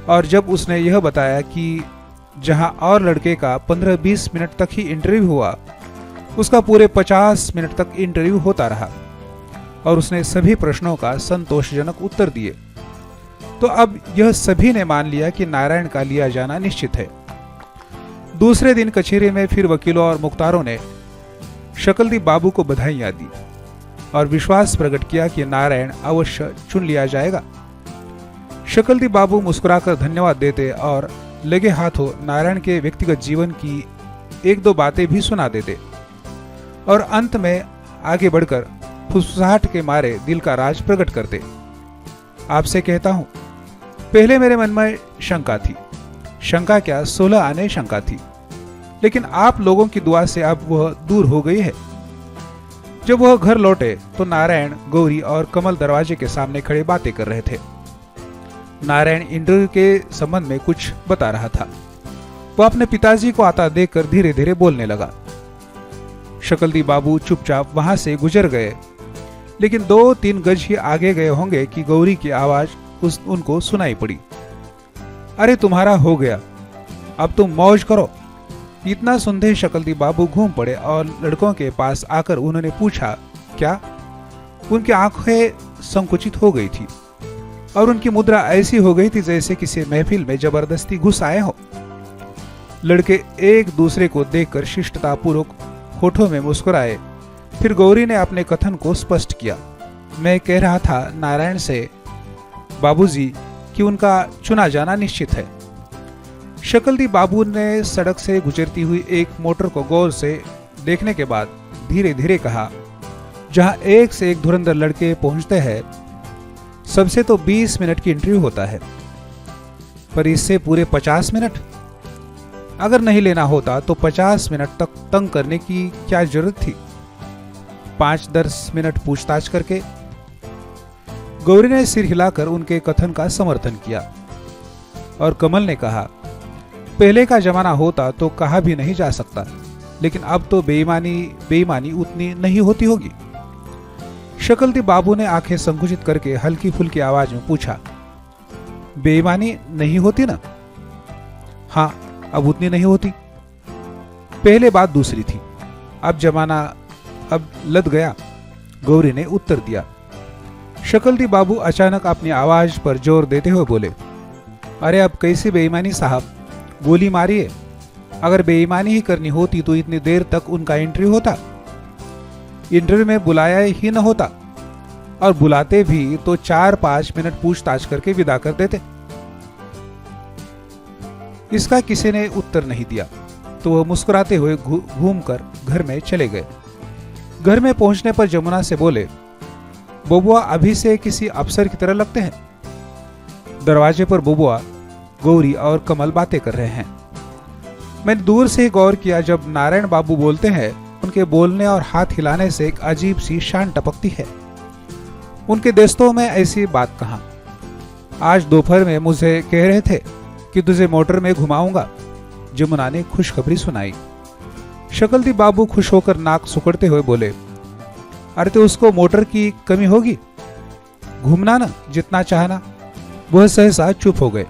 और जब उसने यह बताया कि जहां और लड़के का 15-20 मिनट तक ही इंटरव्यू हुआ, उसका पूरे 50 मिनट तक इंटरव्यू होता रहा और उसने सभी प्रश्नों का संतोषजनक उत्तर दिए, तो अब यह सभी ने मान लिया कि नारायण का लिया जाना निश्चित है। दूसरे दिन कचहरी में फिर वकीलों और मुख्तारों ने शकलदी बाबू को बधाइयां दी और विश्वास प्रकट किया कि नारायण अवश्य चुन लिया जाएगा। शकलदी बाबू मुस्कुराकर धन्यवाद देते और लगे हाथों नारायण के व्यक्तिगत जीवन की एक दो बातें भी सुना देते और अंत में आगे बढ़कर फुसफुसाहट के मारे दिल का राज प्रकट करते। आपसे कहता हूं, पहले मेरे मन में शंका थी, शंका क्या 16 आने शंका थी, लेकिन आप लोगों की दुआ से अब वह दूर हो गई है। जब वह घर लौटे तो नारायण, गौरी और कमल दरवाजे के सामने खड़े बातें कर रहे थे। नारायण इंटरव्यू के संबंध में कुछ बता रहा था। वह अपने पिताजी को आता देखकर धीरे धीरे बोलने लगा। शकलदी बाबू चुपचाप वहां से गुजर गए, लेकिन 2-3 गज ही आगे गए होंगे कि गौरी की आवाज उनको सुनाई पड़ी। अरे तुम्हारा हो गया, अब तुम मौज करो। इतना सुनते शकलदी बाबू घूम पड़े और लड़कों के पास आकर उन्होंने पूछा, क्या? उनकी आंखें संकुचित हो गई थी और उनकी मुद्रा ऐसी हो गई थी जैसे किसी महफिल में जबरदस्ती घुस आए हो। लड़के एक दूसरे को देखकर शिष्टतापूर्वक होठों में मुस्कुराए। फिर गौरी ने अपने कथन को स्पष्ट किया। मैं कह रहा था नारायण से बाबूजी कि उनका चुना जाना निश्चित है। शकलदी बाबू ने सड़क से गुजरती हुई एक मोटर को गौर से देखने के बाद धीरे धीरे कहा, जहां एक से एक धुरंधर लड़के पहुंचते हैं, सबसे तो 20 मिनट की इंटरव्यू होता है, पर इससे पूरे 50 मिनट। अगर नहीं लेना होता तो 50 मिनट तक तंग करने की क्या जरूरत थी? 5-10 मिनट पूछताछ करके। गौरी ने सिर हिलाकर उनके कथन का समर्थन किया और कमल ने कहा, पहले का जमाना होता तो कहा भी नहीं जा सकता, लेकिन अब तो बेईमानी उतनी नहीं होती होगी। शकलदी बाबू ने आंखें संकुचित करके हल्की फुल्की आवाज में पूछा, बेईमानी नहीं होती ना? हाँ, अब उतनी नहीं होती। पहले बात दूसरी थी, अब जमाना अब लद गया, गौरी ने उत्तर दिया। शकलदी बाबू अचानक अपनी आवाज पर जोर देते हुए बोले, अरे अब कैसी बेईमानी साहब, गोली मारिए। अगर बेईमानी ही करनी होती तो इतनी देर तक उनका इंटरव्यू होता, इंटरव्यू में बुलाया ही न होता, और बुलाते भी तो 4-5 मिनट पूछताछ करके विदा कर देते। इसका किसी ने उत्तर नहीं दिया, तो वह मुस्कुराते हुए घूमकर घर में चले गए। घर में पहुंचने पर जमुना से बोले, बबुआ अभी से किसी अफसर की तरह लगते हैं। दरवाजे पर बबुआ, गौरी और कमल बातें कर रहे हैं। मैंने दूर से ही गौर किया, जब नारायण बाबू बोलते हैं उनके बोलने और हाथ हिलाने से एक अजीब सी शान टपकती है। उनके दोस्तों में ऐसी बात कहां। आज दोपहर में मुझे कह रहे थे कि तुझे मोटर में घुमाऊंगा, जमुना ने खुशखबरी सुनाई। शकलदी बाबू खुश होकर नाक सुकड़ते हुए बोले, अरे तो उसको मोटर की कमी होगी, घूमना ना जितना चाहना। वह सहसा चुप हो गए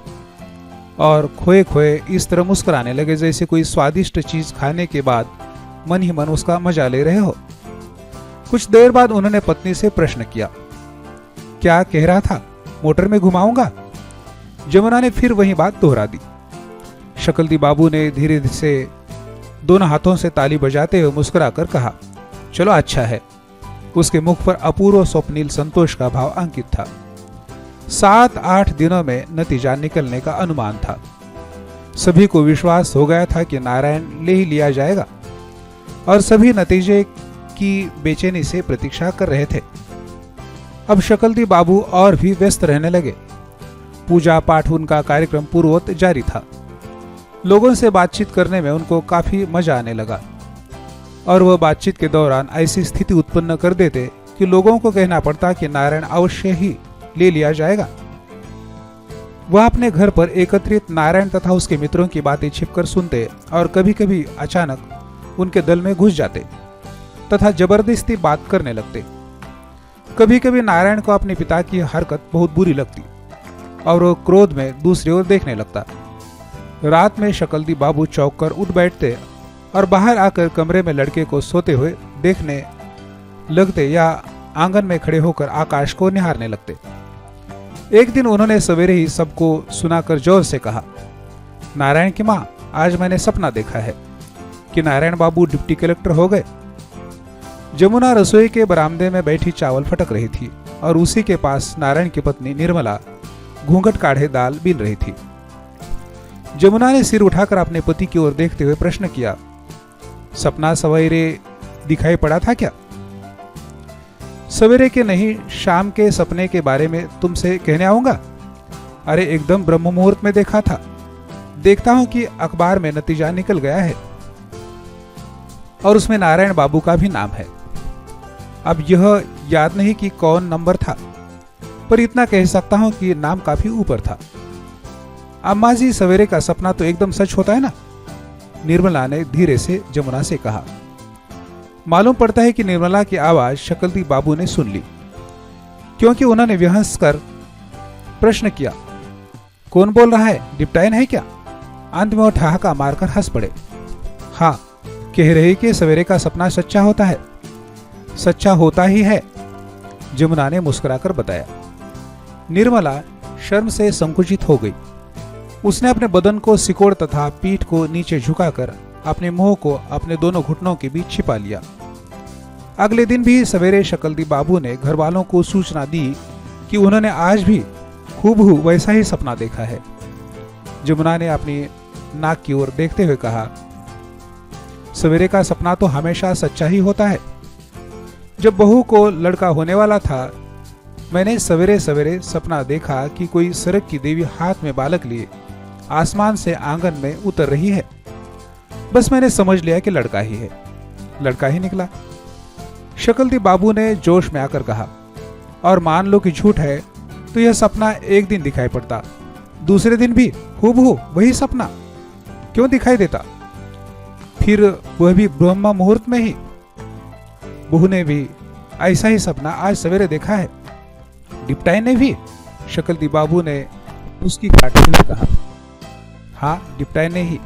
और खोए खोए इस तरह मुस्कुराने लगे जैसे कोई स्वादिष्ट चीज खाने के बाद मन ही मन उसका मजा ले रहे हो। कुछ देर बाद उन्होंने पत्नी से प्रश्न किया, क्या कह रहा था, मोटर में घुमाऊंगा? जमुना ने फिर वही बात दोहरा दी। शकलदी बाबू ने धीरे से दोनों हाथों से ताली बजाते हुए मुस्कुराकर कहा, चलो अच्छा है। उसके मुख पर अपूर्व स्वप्निल संतोष का भाव अंकित था। 7-8 दिनों में नतीजा निकलने का अनुमान था। सभी को विश्वास हो गया था कि नारायण ले ही लिया जाएगा और सभी नतीजे की बेचैनी से प्रतीक्षा कर रहे थे। अब शकलदी बाबू और भी व्यस्त रहने लगे। पूजा पाठ उनका कार्यक्रम पूर्ववत जारी था। लोगों से बातचीत करने में उनको काफी मजा आने लगा और वह बातचीत के दौरान ऐसी स्थिति उत्पन्न कर देते कि लोगों को कहना पड़ता कि नारायण अवश्य ही ले लिया जाएगा। वह अपने घर पर एकत्रित नारायण तथा उसके मित्रों की बातें छिपकर सुनते और कभी कभी अचानक उनके दल में घुस जाते तथा जबरदस्ती बात करने लगते। कभी कभी नारायण को अपने पिता की हरकत बहुत बुरी लगती और वह क्रोध में दूसरी ओर देखने लगता। रात में शकलदी बाबू चौंक कर उठ बैठते और बाहर आकर कमरे में लड़के को सोते हुए देखने लगते या आंगन में खड़े होकर आकाश को निहारने लगते। एक दिन उन्होंने सवेरे ही सबको सुनाकर जोर से कहा, नारायण की माँ, आज मैंने सपना देखा है कि नारायण बाबू डिप्टी कलेक्टर हो गए। जमुना रसोई के बरामदे में बैठी चावल फटक रही थी और उसी के पास नारायण की पत्नी निर्मला घूंघट काढ़े दाल बीन रही थी। जमुना ने सिर उठाकर अपने पति की ओर देखते हुए प्रश्न किया, सपना सवेरे दिखाई पड़ा था क्या? सवेरे के नहीं, शाम के सपने के बारे में तुमसे कहने आऊंगा। अरे एकदम ब्रह्म मुहूर्त में देखा था। देखता हूं कि अखबार में नतीजा निकल गया है और उसमें नारायण बाबू का भी नाम है। अब यह याद नहीं कि कौन नंबर था, पर इतना कह सकता हूं कि नाम काफी ऊपर था। अम्मा जी, सवेरे का सपना तो एकदम सच होता है ना? निर्मला ने धीरे से जमुना से कहा। मालूम पड़ता है कि निर्मला की आवाज शकलदी बाबू ने सुन ली, क्योंकि उन्होंने विहंस कर प्रश्न किया, कौन बोल रहा है? डिप्टाइन है क्या? अंत में वो ठहाका मारकर हंस पड़े। हाँ, कह रहे कि सवेरे का सपना सच्चा होता है। सच्चा होता ही है, जमुना ने मुस्कुराकर बताया। निर्मला शर्म से संकुचित हो गई। उसने अपने बदन को सिकोड़ तथा पीठ को नीचे झुकाकर अपने मुंह को अपने दोनों घुटनों के बीच छिपा लिया। अगले दिन भी सवेरे शकलदी बाबू ने घर वालों को सूचना दी कि उन्होंने आज भी हूबहू वैसा ही सपना देखा है। जमुना ने अपनी नाक की ओर देखते हुए कहा, सवेरे का सपना तो हमेशा सच्चा ही होता है। जब बहू को लड़का होने वाला था, मैंने सवेरे सवेरे सपना देखा कि कोई सरक की देवी हाथ में बालक लिए आसमान से आंगन में उतर रही है। बस मैंने समझ लिया कि लड़का ही है। लड़का ही निकला। शकलदी बाबू ने जोश में आकर कहा, और मान लो कि झूठ है तो यह सपना एक दिन दिखाई पड़ता, दूसरे दिन भी हूबहू वही सपना क्यों दिखाई देता? फिर वह भी ब्रह्म मुहूर्त में ही। बहू ने भी ऐसा ही सपना आज सवेरे देखा है। डिप्टाइन ने भी? शकलदी बाबू ने उसकी काटते हुए कहा। हाँ, डिप्टाइन ने ही।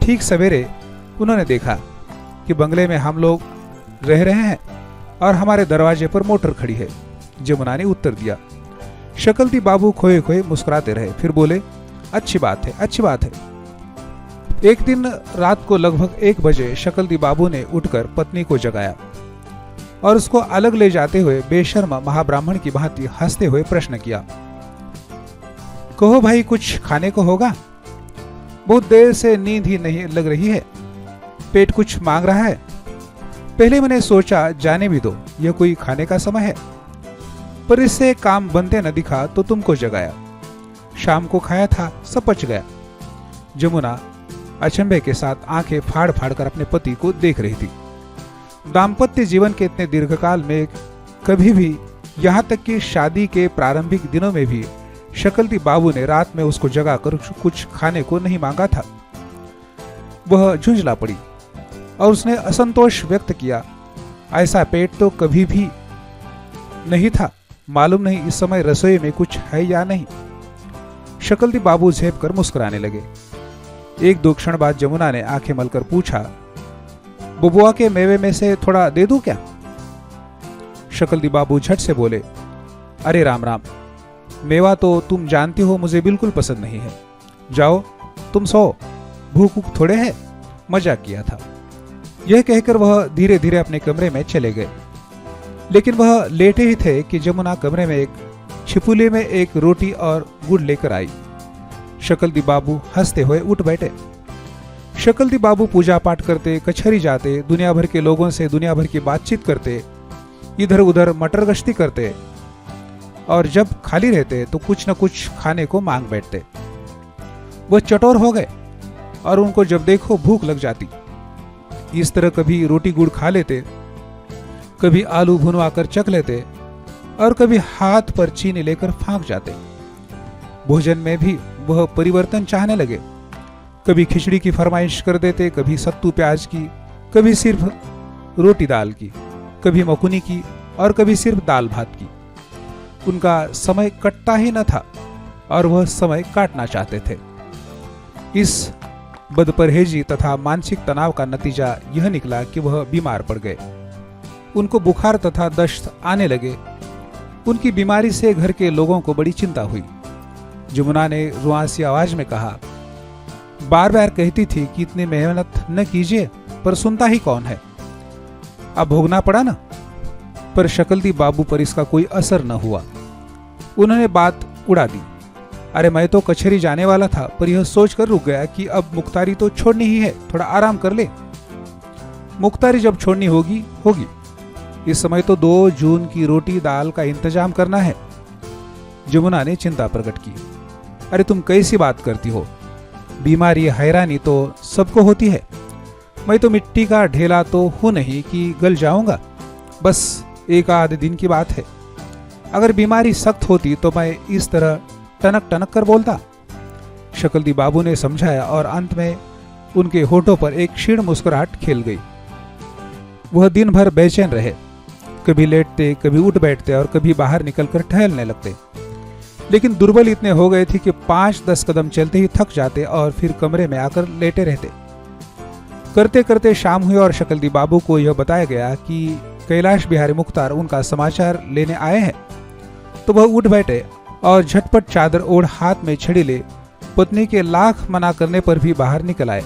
ठीक सवेरे उन्होंने देखा कि बंगले में हम लोग रह रहे हैं और हमारे दरवाजे पर मोटर खड़ी है। जमुना ने उत्तर दिया। शकलदी बाबू खोए खोए मुस्कुराते रहे, फिर बोले, अच्छी बात है, अच्छी बात है। एक दिन रात को लगभग 1 बजे शकलदी बाबू ने उठकर पत्नी को जगाया और उसको अलग ले जाते हुए बेशर्म महाब्राह्मण की भांति हंसते हुए प्रश्न किया, कहो भाई, कुछ खाने को होगा? बहुत देर से नींद ही नहीं लग रही है, पेट कुछ मांग रहा है। पहले मैंने सोचा जाने भी दो, यह कोई खाने का समय है, पर इससे काम बनते न दिखा तो तुमको जगाया। शाम को खाया था, सब पच गया। जमुना अचंभे के साथ आंखें फाड़ फाड़ कर अपने पति को देख रही थी। दाम्पत्य जीवन के इतने दीर्घकाल में कभी भी, यहाँ तक कि शादी के प्रारंभिक दिनों में भी, शकलदी बाबू ने रात में उसको जगाकर कुछ खाने को नहीं मांगा था। वह झुंझला पड़ी और उसने असंतोष व्यक्त किया, ऐसा पेट तो कभी भी नहीं था, मालूम नहीं इस समय रसोई में कुछ है या नहीं। शकलदी बाबू झेप कर मुस्कुराने लगे। 1-2 क्षण बाद जमुना ने आंखें मलकर पूछा, बबुआ के मेवे में से थोड़ा दे दूं क्या? शकलदी बाबू झट से बोले, अरे राम राम, मेवा तो तुम जानती हो मुझे बिल्कुल पसंद नहीं है। जाओ तुम सो, भूख थोड़े है, मजाक किया था। यह कहकर वह धीरे धीरे अपने कमरे में चले गए। लेकिन वह लेटे ही थे कि जमुना कमरे में एक छिपुले में एक रोटी और गुड़ लेकर आई। शकलदी बाबू हंसते हुए उठ बैठे। शकलदी बाबू पूजा पाठ करते, कचहरी जाते, दुनिया भर के लोगों से दुनिया भर की बातचीत करते, इधर उधर मटर गश्ती करते, और जब खाली रहते तो कुछ न कुछ खाने को मांग बैठते। वह चटोर हो गए और उनको जब देखो भूख लग जाती। इस तरह कभी रोटी गुड़ खा लेते, कभी आलू भुनवा कर चख लेते, और कभी हाथ पर चीनी लेकर फांक जाते। भोजन में भी वह परिवर्तन चाहने लगे। कभी खिचड़ी की फरमाइश कर देते, कभी सत्तू प्याज की, कभी सिर्फ रोटी दाल की, कभी मकुनी की, और कभी सिर्फ दाल भात की। उनका समय कटता ही न था और वह समय काटना चाहते थे। इस बदपरहेजी तथा मानसिक तनाव का नतीजा यह निकला कि वह बीमार पड़ गए। उनको बुखार तथा दस्त आने लगे। उनकी बीमारी से घर के लोगों को बड़ी चिंता हुई। जमुना ने रुआंसी आवाज में कहा, बार बार कहती थी कि इतनी मेहनत न कीजिए, पर सुनता ही कौन है। अब भोगना पड़ा ना। पर शकलदी बाबू पर इसका कोई असर न हुआ। उन्होंने बात उड़ा दी। अरे मैं तो कचहरी जाने वाला था, पर यह सोचकर रुक गया कि अब मुख्तारी तो छोड़नी ही है, थोड़ा आराम कर ले। मुख्तारी जब छोड़नी होगी होगी। इस समय तो 2 जून की रोटी दाल का इंतजाम करना है। जमुना ने चिंता प्रकट की। अरे तुम कैसी बात करती हो? बीमारी हैरानी तो सबको होती है। मैं तो मिट्टी का ढेला तो हूं नहीं कि गल जाऊंगा। बस 1 आध दिन की बात है। अगर बीमारी सख्त होती तो मैं इस तरह टनक टनक कर बोलता। शकलदी बाबू ने समझाया और अंत में उनके होठों पर एक क्षीण मुस्कुराहट खेल गई। वह दिन भर बेचैन रहे, कभी लेटते, कभी उठ बैठते और कभी बाहर निकलकर टहलने लगते, लेकिन दुर्बल इतने हो गए थे कि 5-10 कदम चलते ही थक जाते और फिर कमरे में आकर लेटे रहते। करते करते शाम हुई और शकलदी बाबू को यह बताया गया कि कैलाश बिहारी मुख्तार उनका समाचार लेने आए हैं। तो वह उठ बैठे और झटपट चादर ओढ़ हाथ में छड़ी ले पत्नी के लाख मना करने पर भी बाहर निकल आए।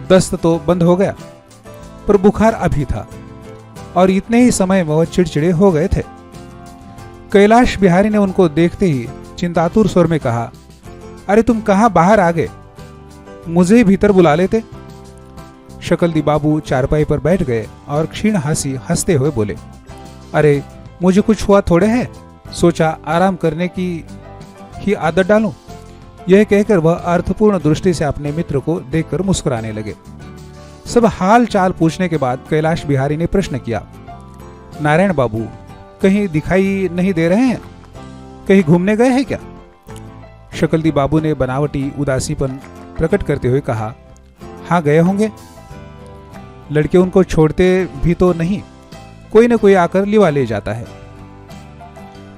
दस्त तो बंद हो गया, पर बुखार अभी था और इतने ही समय में वह चिड़चिड़े हो गए थे। कैलाश बिहारी ने उनको देखते ही चिंतातुर स्वर में कहा, अरे तुम कहां बाहर आ गए, मुझे भीतर बुला लेते। शकलदी बाबू चारपाई पर बैठ गए और क्षीण हंसी हंसते हुए बोले, अरे मुझे कुछ हुआ थोड़े है, सोचा आराम करने की ही आदत डालूं। यह कहकर वह अर्थपूर्ण दृष्टि से अपने मित्र को देखकर मुस्कुराने लगे। सब हाल चाल पूछने के बाद कैलाश बिहारी ने प्रश्न किया, नारायण बाबू कहीं दिखाई नहीं दे रहे हैं, कहीं घूमने गए हैं क्या? शकलदी बाबू ने बनावटी उदासीपन प्रकट करते हुए कहा, हाँ गए होंगे। लड़के उनको छोड़ते भी तो नहीं, कोई न कोई आकर लिवा ले जाता है।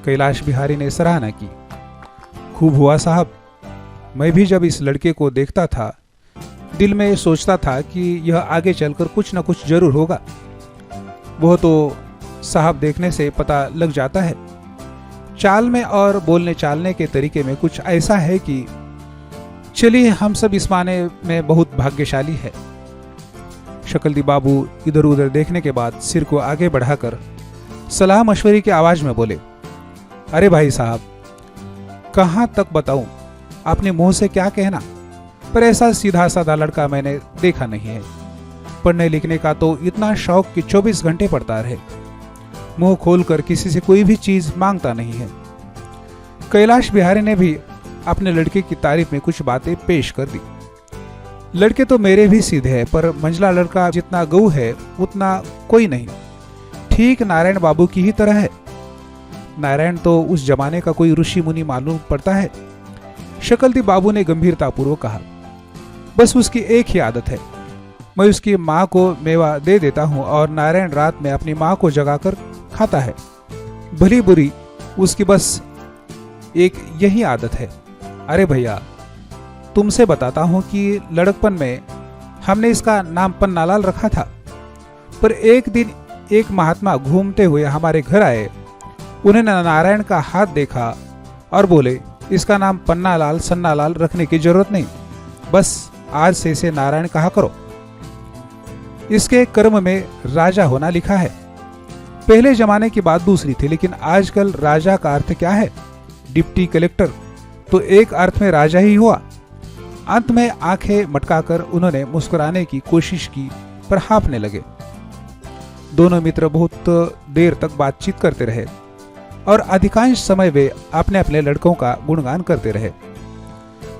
कैलाश बिहारी ने सराहना की, खूब हुआ साहब, मैं भी जब इस लड़के को देखता था दिल में सोचता था कि यह आगे चलकर कुछ न कुछ जरूर होगा। वह तो साहब देखने से पता लग जाता है, चाल में और बोलने चालने के तरीके में कुछ ऐसा है कि चलिए हम सब इस माने में बहुत भाग्यशाली है। शकलदी बाबू इधर उधर देखने के बाद सिर को आगे बढ़ाकर सलाह मशवरे की आवाज में बोले, अरे भाई साहब कहां तक बताऊं, अपने मुंह से क्या कहना, पर ऐसा सीधा साधा लड़का मैंने देखा नहीं है। पढ़ने लिखने का तो इतना शौक कि 24 घंटे पढ़ता रहे, मुंह खोलकर किसी से कोई भी चीज मांगता नहीं है। कैलाश बिहारी ने भी अपने लड़के की तारीफ में कुछ बातें पेश कर दी। लड़के तो मेरे भी सीधे हैं, पर मंझला लड़का जितना गऊ है उतना कोई नहीं, ठीक नारायण बाबू की ही तरह है। नारायण तो उस जमाने का कोई ऋषि मुनि मालूम पड़ता है। शकलदी बाबू ने गंभीरतापूर्वक कहा, बस उसकी एक ही आदत है, मैं उसकी माँ को मेवा दे देता हूँ और नारायण रात में अपनी माँ को जगाकर खाता है। भली बुरी उसकी बस एक यही आदत है। अरे भैया तुमसे बताता हूँ कि लड़कपन में हमने इसका नाम पन्नालाल रखा था, पर एक दिन एक महात्मा घूमते हुए हमारे घर आए, उन्होंने नारायण का हाथ देखा और बोले, इसका नाम पन्नालाल सन्नालाल रखने की जरूरत नहीं, बस आज से इसे नारायण कहा करो। इसके कर्म में राजा होना लिखा है। पहले जमाने की बात दूसरी थी, लेकिन आजकल राजा का अर्थ क्या है? डिप्टी कलेक्टर तो एक अर्थ में राजा ही हुआ। अंत में आंखें मटकाकर उन्होंने मुस्कुराने की कोशिश की, पर हाँफने लगे। दोनों मित्र बहुत देर तक बातचीत करते रहे और अधिकांश समय वे अपने अपने लड़कों का गुणगान करते रहे।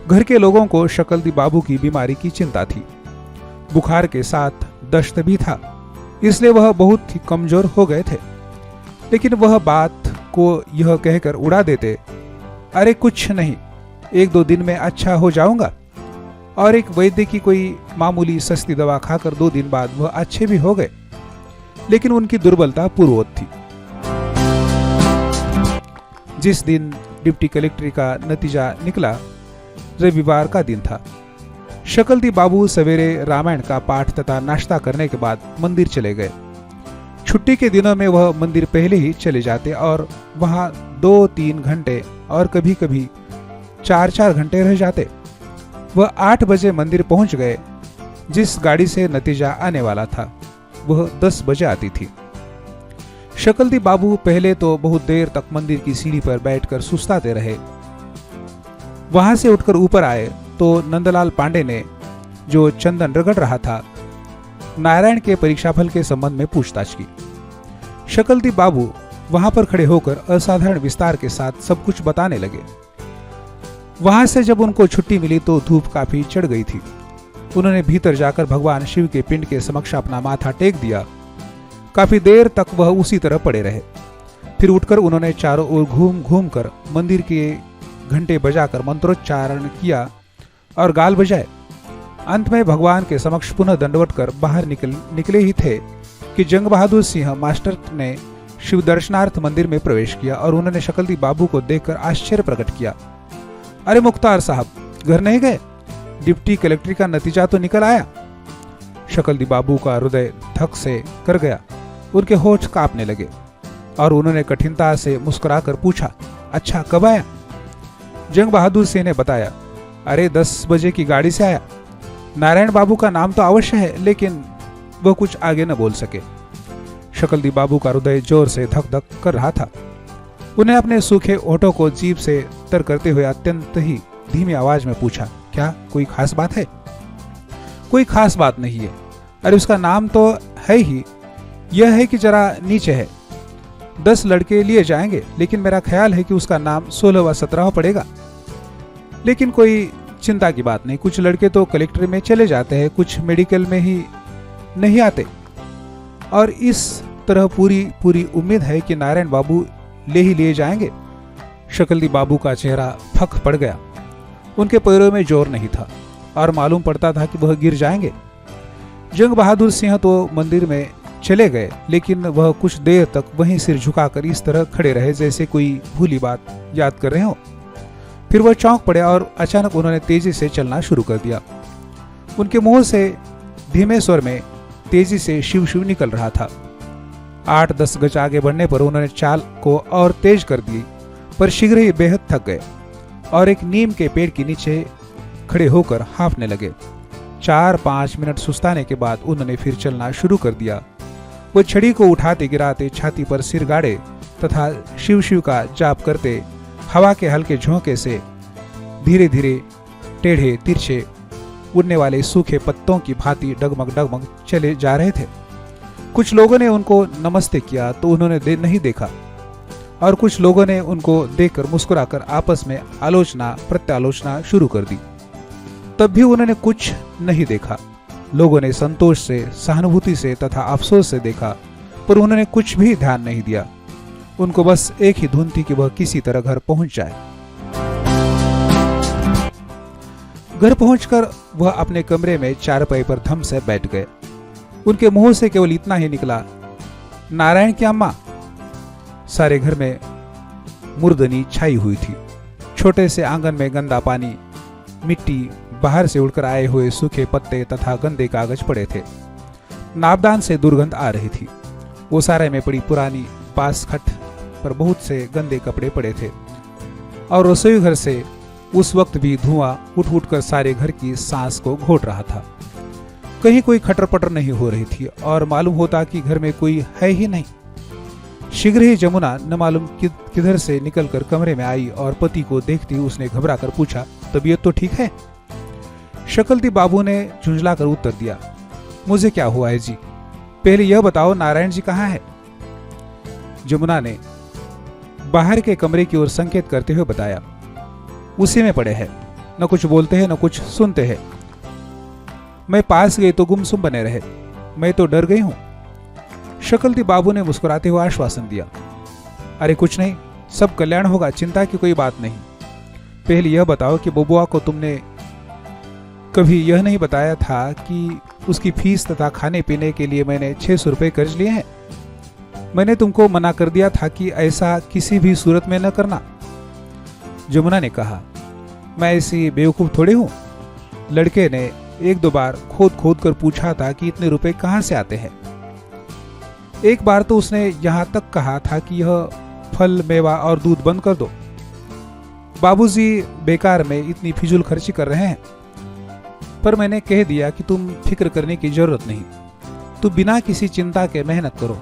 घर के लोगों को शकलदी बाबू की बीमारी की चिंता थी, बुखार के साथ दस्त भी था, इसलिए वह बहुत ही कमजोर हो गए थे। लेकिन वह बात को यह कहकर उड़ा देते, अरे कुछ नहीं, 1-2 दिन में अच्छा हो जाऊंगा, और एक वैद्य की कोई मामूली सस्ती दवा खाकर 2 दिन बाद वह अच्छे भी हो गए। लेकिन उनकी दुर्बलता पूर्ववत थी। जिस दिन डिप्टी कलेक्टर का नतीजा निकला, रविवार का दिन था। शकलदी बाबू सवेरे रामायण का पाठ तथा नाश्ता करने के बाद मंदिर चले गए। छुट्टी के दिनों में वह मंदिर पहले ही चले जाते और वहां 2-3 घंटे और कभी कभी 4-4 घंटे रह जाते। वह 8 बजे मंदिर पहुंच गए। जिस गाड़ी से नतीजा आने वाला था वह 10 बजे आती थी। शकलदी बाबू पहले तो बहुत देर तक मंदिर की सीढ़ी पर बैठकर सुस्ताते रहे। वहां से उठकर ऊपर आए तो नंदलाल पांडे ने, जो चंदन रगड़ रहा था, नारायण के परीक्षाफल के संबंध में पूछताछ की। शकलदी बाबू वहां पर खड़े होकर असाधारण विस्तार के साथ सब कुछ बताने लगे। वहां से जब उनको छुट्टी मिली तो धूप काफी चढ़ गई थी। उन्होंने भीतर जाकर भगवान शिव के पिंड के समक्ष अपना माथा टेक दिया। काफी देर तक वह उसी तरह पड़े रहे। फिर उठकर उन्होंने चारों ओर घूम घूम कर मंदिर के घंटे बजाकर मंत्रोच्चारण किया और गाल बजाए। अंत में भगवान के समक्ष पुनः दंडवत कर बाहर निकले ही थे कि जंग बहादुर सिंह मास्टर ने शिव दर्शनार्थ मंदिर में प्रवेश किया और उन्होंने शकलदीप बाबू को देखकर आश्चर्य प्रकट किया। अरे मुख्तार साहब, घर नहीं गए? डिप्टी कलेक्टर का नतीजा तो निकल आया। शकलदीप बाबू का हृदय धक से कर गया, उनके होठ कांपने लगे और उन्होंने कठिनता से मुस्कुराकर पूछा, अच्छा कब आया? जंग बहादुर सिंह ने बताया, अरे 10 बजे की गाड़ी से आया। नारायण बाबू का नाम तो अवश्य है, लेकिन वह कुछ आगे न बोल सके। शकलदीप बाबू का हृदय जोर से धक धक कर रहा था। उन्हें अपने सूखे ओठों को जीभ से तर करते हुए अत्यंत ही धीमी आवाज में पूछा, क्या कोई खास बात है? कोई खास बात नहीं है। अरे उसका नाम तो है ही, यह है कि जरा नीचे है। 10 लड़के लिए जाएंगे, लेकिन मेरा ख्याल है कि उसका नाम 16 व 17 पड़ेगा। लेकिन कोई चिंता की बात नहीं, कुछ लड़के तो कलेक्टर में चले जाते हैं, कुछ मेडिकल में ही नहीं आते, और इस तरह पूरी उम्मीद है कि नारायण बाबू ले ही लिए जाएंगे। शकलदीप बाबू का चेहरा फक पड़ गया। उनके पैरों में जोर नहीं था और मालूम पड़ता था कि वह गिर जाएंगे। जंग बहादुर सिंह तो मंदिर में चले गए, लेकिन वह कुछ देर तक वहीं सिर झुकाकर इस तरह खड़े रहे जैसे कोई भूली बात याद कर रहे हो। फिर वह चौंक पड़े और अचानक उन्होंने तेजी से चलना शुरू कर दिया। उनके मुंह से धीमे स्वर में तेजी से शिव शिव निकल रहा था। 8-10 गज आगे बढ़ने पर उन्होंने चाल को और तेज कर दी, पर शीघ्र ही बेहद थक गए और एक नीम के पेड़ के नीचे खड़े होकर हाँफने लगे। 4-5 मिनट सुस्ताने के बाद उन्होंने फिर चलना शुरू कर दिया। वो छड़ी को उठाते गिराते छाती पर सिर गाड़े तथा शिव शिव का जाप करते हवा के हल्के झोंके से धीरे धीरे टेढ़े तिरछे उड़ने वाले सूखे पत्तों की भांति डगमग डगमग चले जा रहे थे। कुछ लोगों ने उनको नमस्ते किया तो उन्होंने नहीं देखा, और कुछ लोगों ने उनको देखकर मुस्कुराकर आपस में आलोचना प्रत्यालोचना शुरू कर दी। तब भी उन्होंने कुछ नहीं देखा। लोगों ने संतोष से, सहानुभूति से तथा अफसोस से देखा, पर उन्होंने कुछ भी ध्यान नहीं दिया। उनको बस एक ही धुन थी कि वह किसी तरह घर पहुंच जाए। घर पहुंचकर वह अपने कमरे में चारपाई पर धम से बैठ गए। उनके मुंह से केवल इतना ही निकला, नारायण की अम्मा। सारे घर में मुर्दनी छाई हुई थी। छोटे से आंगन में गंदा पानी, मिट्टी, बाहर से उड़कर आए हुए सूखे पत्ते तथा गंदे कागज पड़े थे। नाबदान से दुर्गंध आ रही थी। ओसारे में पड़ी पुरानी बांस खट पर बहुत से गंदे कपड़े पड़े थे, और रसोई घर से उस वक्त भी धुआं उठ उठ कर सारे घर की सांस को घोट रहा था। कहीं कोई खटर पटर नहीं हो रही थी और मालूम होता कि घर में कोई है ही नहीं। शीघ्र ही जमुना न मालूम किधर से निकलकर कमरे में आई और पति को देखती उसने घबरा कर पूछा, तबीयत तो ठीक है? शकलदीप बाबू ने झुंझलाकर उत्तर दिया, मुझे क्या हुआ है जी, पहले यह बताओ नारायण जी कहाँ है? जमुना ने बाहर के कमरे की ओर संकेत करते हुए बताया, उसी में पड़े हैं, न कुछ बोलते हैं न कुछ सुनते हैं। मैं पास गई तो गुमसुम बने रहे, मैं तो डर गई हूं। शकलदीप बाबू ने मुस्कुराते हुए आश्वासन दिया, अरे कुछ नहीं, सब कल्याण होगा, चिंता की कोई बात नहीं। पहले यह बताओ कि बबुआ को तुमने कभी यह नहीं बताया था कि उसकी फीस तथा खाने पीने के लिए मैंने 600 रुपये कर्ज लिए हैं? मैंने तुमको मना कर दिया था कि ऐसा किसी भी सूरत में न करना। जमुना ने कहा, मैं ऐसी बेवकूफ थोड़ी हूं। लड़के ने 1-2 बार खोद खोद कर पूछा था कि इतने रुपए कहां से आते हैं। एक बार तो उसने यहां तक कहा था कि यह फल मेवा और दूध बंद कर दो, बाबूजी बेकार में इतनी फिजूल खर्ची कर रहे हैं। पर मैंने कह दिया कि तुम फिक्र करने की जरूरत नहीं, तुम बिना किसी चिंता के मेहनत करो,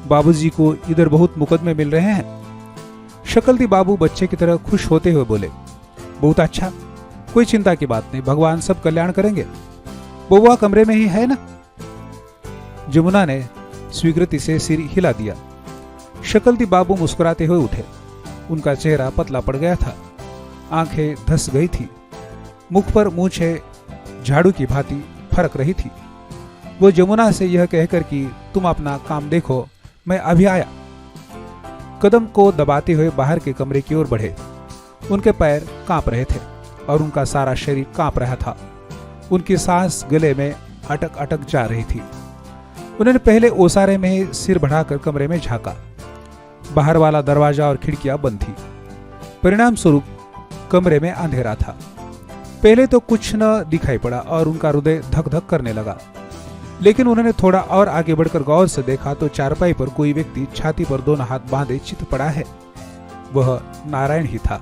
बाबूजी को इधर बहुत मुकदमे मिल रहे हैं। शकलदीप बाबू बच्चे की तरह खुश होते हुए बोले, बहुत अच्छा, कोई चिंता की बात नहीं, भगवान सब कल्याण करेंगे। बबुआ कमरे में ही है ना? जमुना ने स्वीकृति से सिर हिला दिया। शकलदीप बाबू मुस्कुराते हुए उठे। उनका चेहरा पतला पड़ गया था, आंखें धस गई थी, मुख पर मूछें झाड़ू की भांति फरक रही थी। वो जमुना से यह कहकर कि तुम अपना काम देखो, मैं अभी आया, कदम को दबाते हुए बाहर के कमरे की ओर बढ़े। उनके पैर कांप रहे थे और उनका सारा शरीर कांप रहा था। उनकी सांस गले में अटक अटक जा रही थी। उन्होंने पहले ओसारे में सिर बढ़ाकर कमरे में झांका। बाहर वाला दरवाजा और खिड़कियां बंद थी। परिणाम स्वरूप कमरे में अंधेरा था। पहले तो कुछ न दिखाई पड़ा और उनका हृदय धक धक करने लगा। लेकिन उन्होंने थोड़ा और आगे बढ़कर गौर से देखा तो चारपाई पर कोई व्यक्ति छाती पर दोनों हाथ बांधे चित पड़ा है। वह नारायण ही था।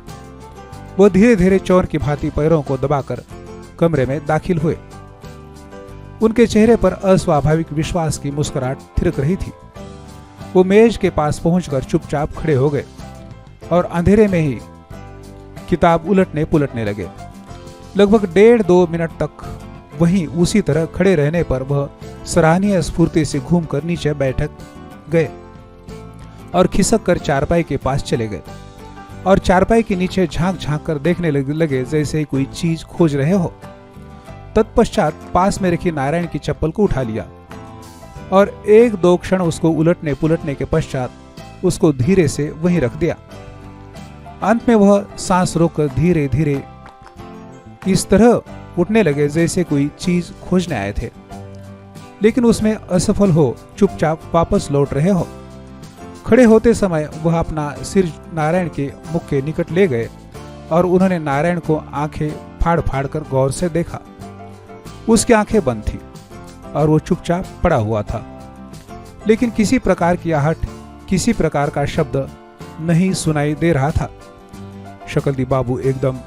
वह धीरे धीरे चोर की भांति पैरों को दबाकर कमरे में दाखिल हुए। उनके चेहरे पर अस्वाभाविक विश्वास की मुस्कुराहट थिरक रही थी। वो मेज के पास पहुंचकर चुपचाप खड़े हो गए और अंधेरे में ही किताब उलटने पुलटने लगे। लगभग 1.5-2 मिनट तक वहीं उसी तरह खड़े रहने पर वह सराहनीय स्फूर्ति से घूमकर नीचे बैठ गए और खिसक कर चारपाई के पास चले गए और चारपाई के नीचे झांक झांक कर देखने लगे जैसे कोई चीज खोज रहे हो। तत्पश्चात पास में रखी नारायण की चप्पल को उठा लिया और 1-2 क्षण उसको उलटने पुलटने के पश्चात उसको धीरे से वहीं रख दिया। अंत में वह सांस रोककर धीरे धीरे इस तरह उठने लगे जैसे कोई चीज खोजने आए थे, लेकिन उसमें असफल हो चुपचाप वापस लौट रहे हो। खड़े होते समय वह अपना सिर नारायण के मुख के निकट ले गए और उन्होंने नारायण को आंखें फाड़ फाड़ कर गौर से देखा। उसकी आंखें बंद थी और वो चुपचाप पड़ा हुआ था, लेकिन किसी प्रकार की आहट, किसी प्रकार का शब्द नहीं सुनाई दे रहा था। शकलदी बाबू एकदम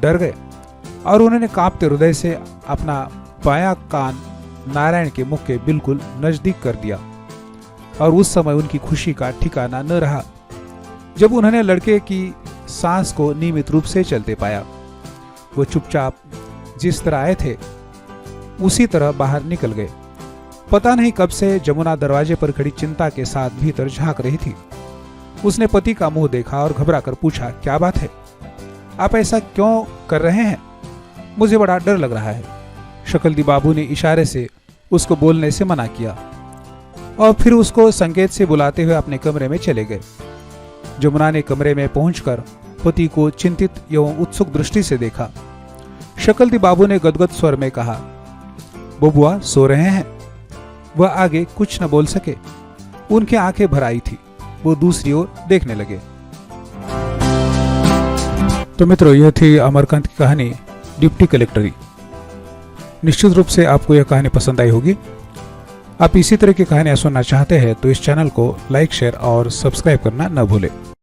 डर गए और उन्होंने कांपते हृदय से अपना बायां कान नारायण के मुख के बिल्कुल नजदीक कर दिया और उस समय उनकी खुशी का ठिकाना न रहा जब उन्होंने लड़के की सांस को नियमित रूप से चलते पाया। वो चुपचाप जिस तरह आए थे उसी तरह बाहर निकल गए। पता नहीं कब से जमुना दरवाजे पर खड़ी चिंता के साथ भीतर झांक रही थी। उसने पति का मुंह देखा और घबरा कर पूछा, क्या बात है? आप ऐसा क्यों कर रहे हैं? मुझे बड़ा डर लग रहा है। शकलदी बाबू ने इशारे से उसको बोलने से मना किया और फिर उसको संकेत से बुलाते हुए अपने कमरे में चले गए। जमुना ने कमरे में पहुंचकर पति को चिंतित एवं उत्सुक दृष्टि से देखा। शकलदी बाबू ने गदगद स्वर में कहा, बबुआ सो रहे हैं? वह आगे कुछ न बोल सके। उनकी आंखें भर आई थी। वो दूसरी ओर देखने लगे। तो मित्रों, यह थी अमरकांत की कहानी डिप्टी कलेक्टरी। निश्चित रूप से आपको यह कहानी पसंद आई होगी। आप इसी तरह की कहानियां सुनना चाहते हैं तो इस चैनल को लाइक, शेयर और सब्सक्राइब करना न भूलें।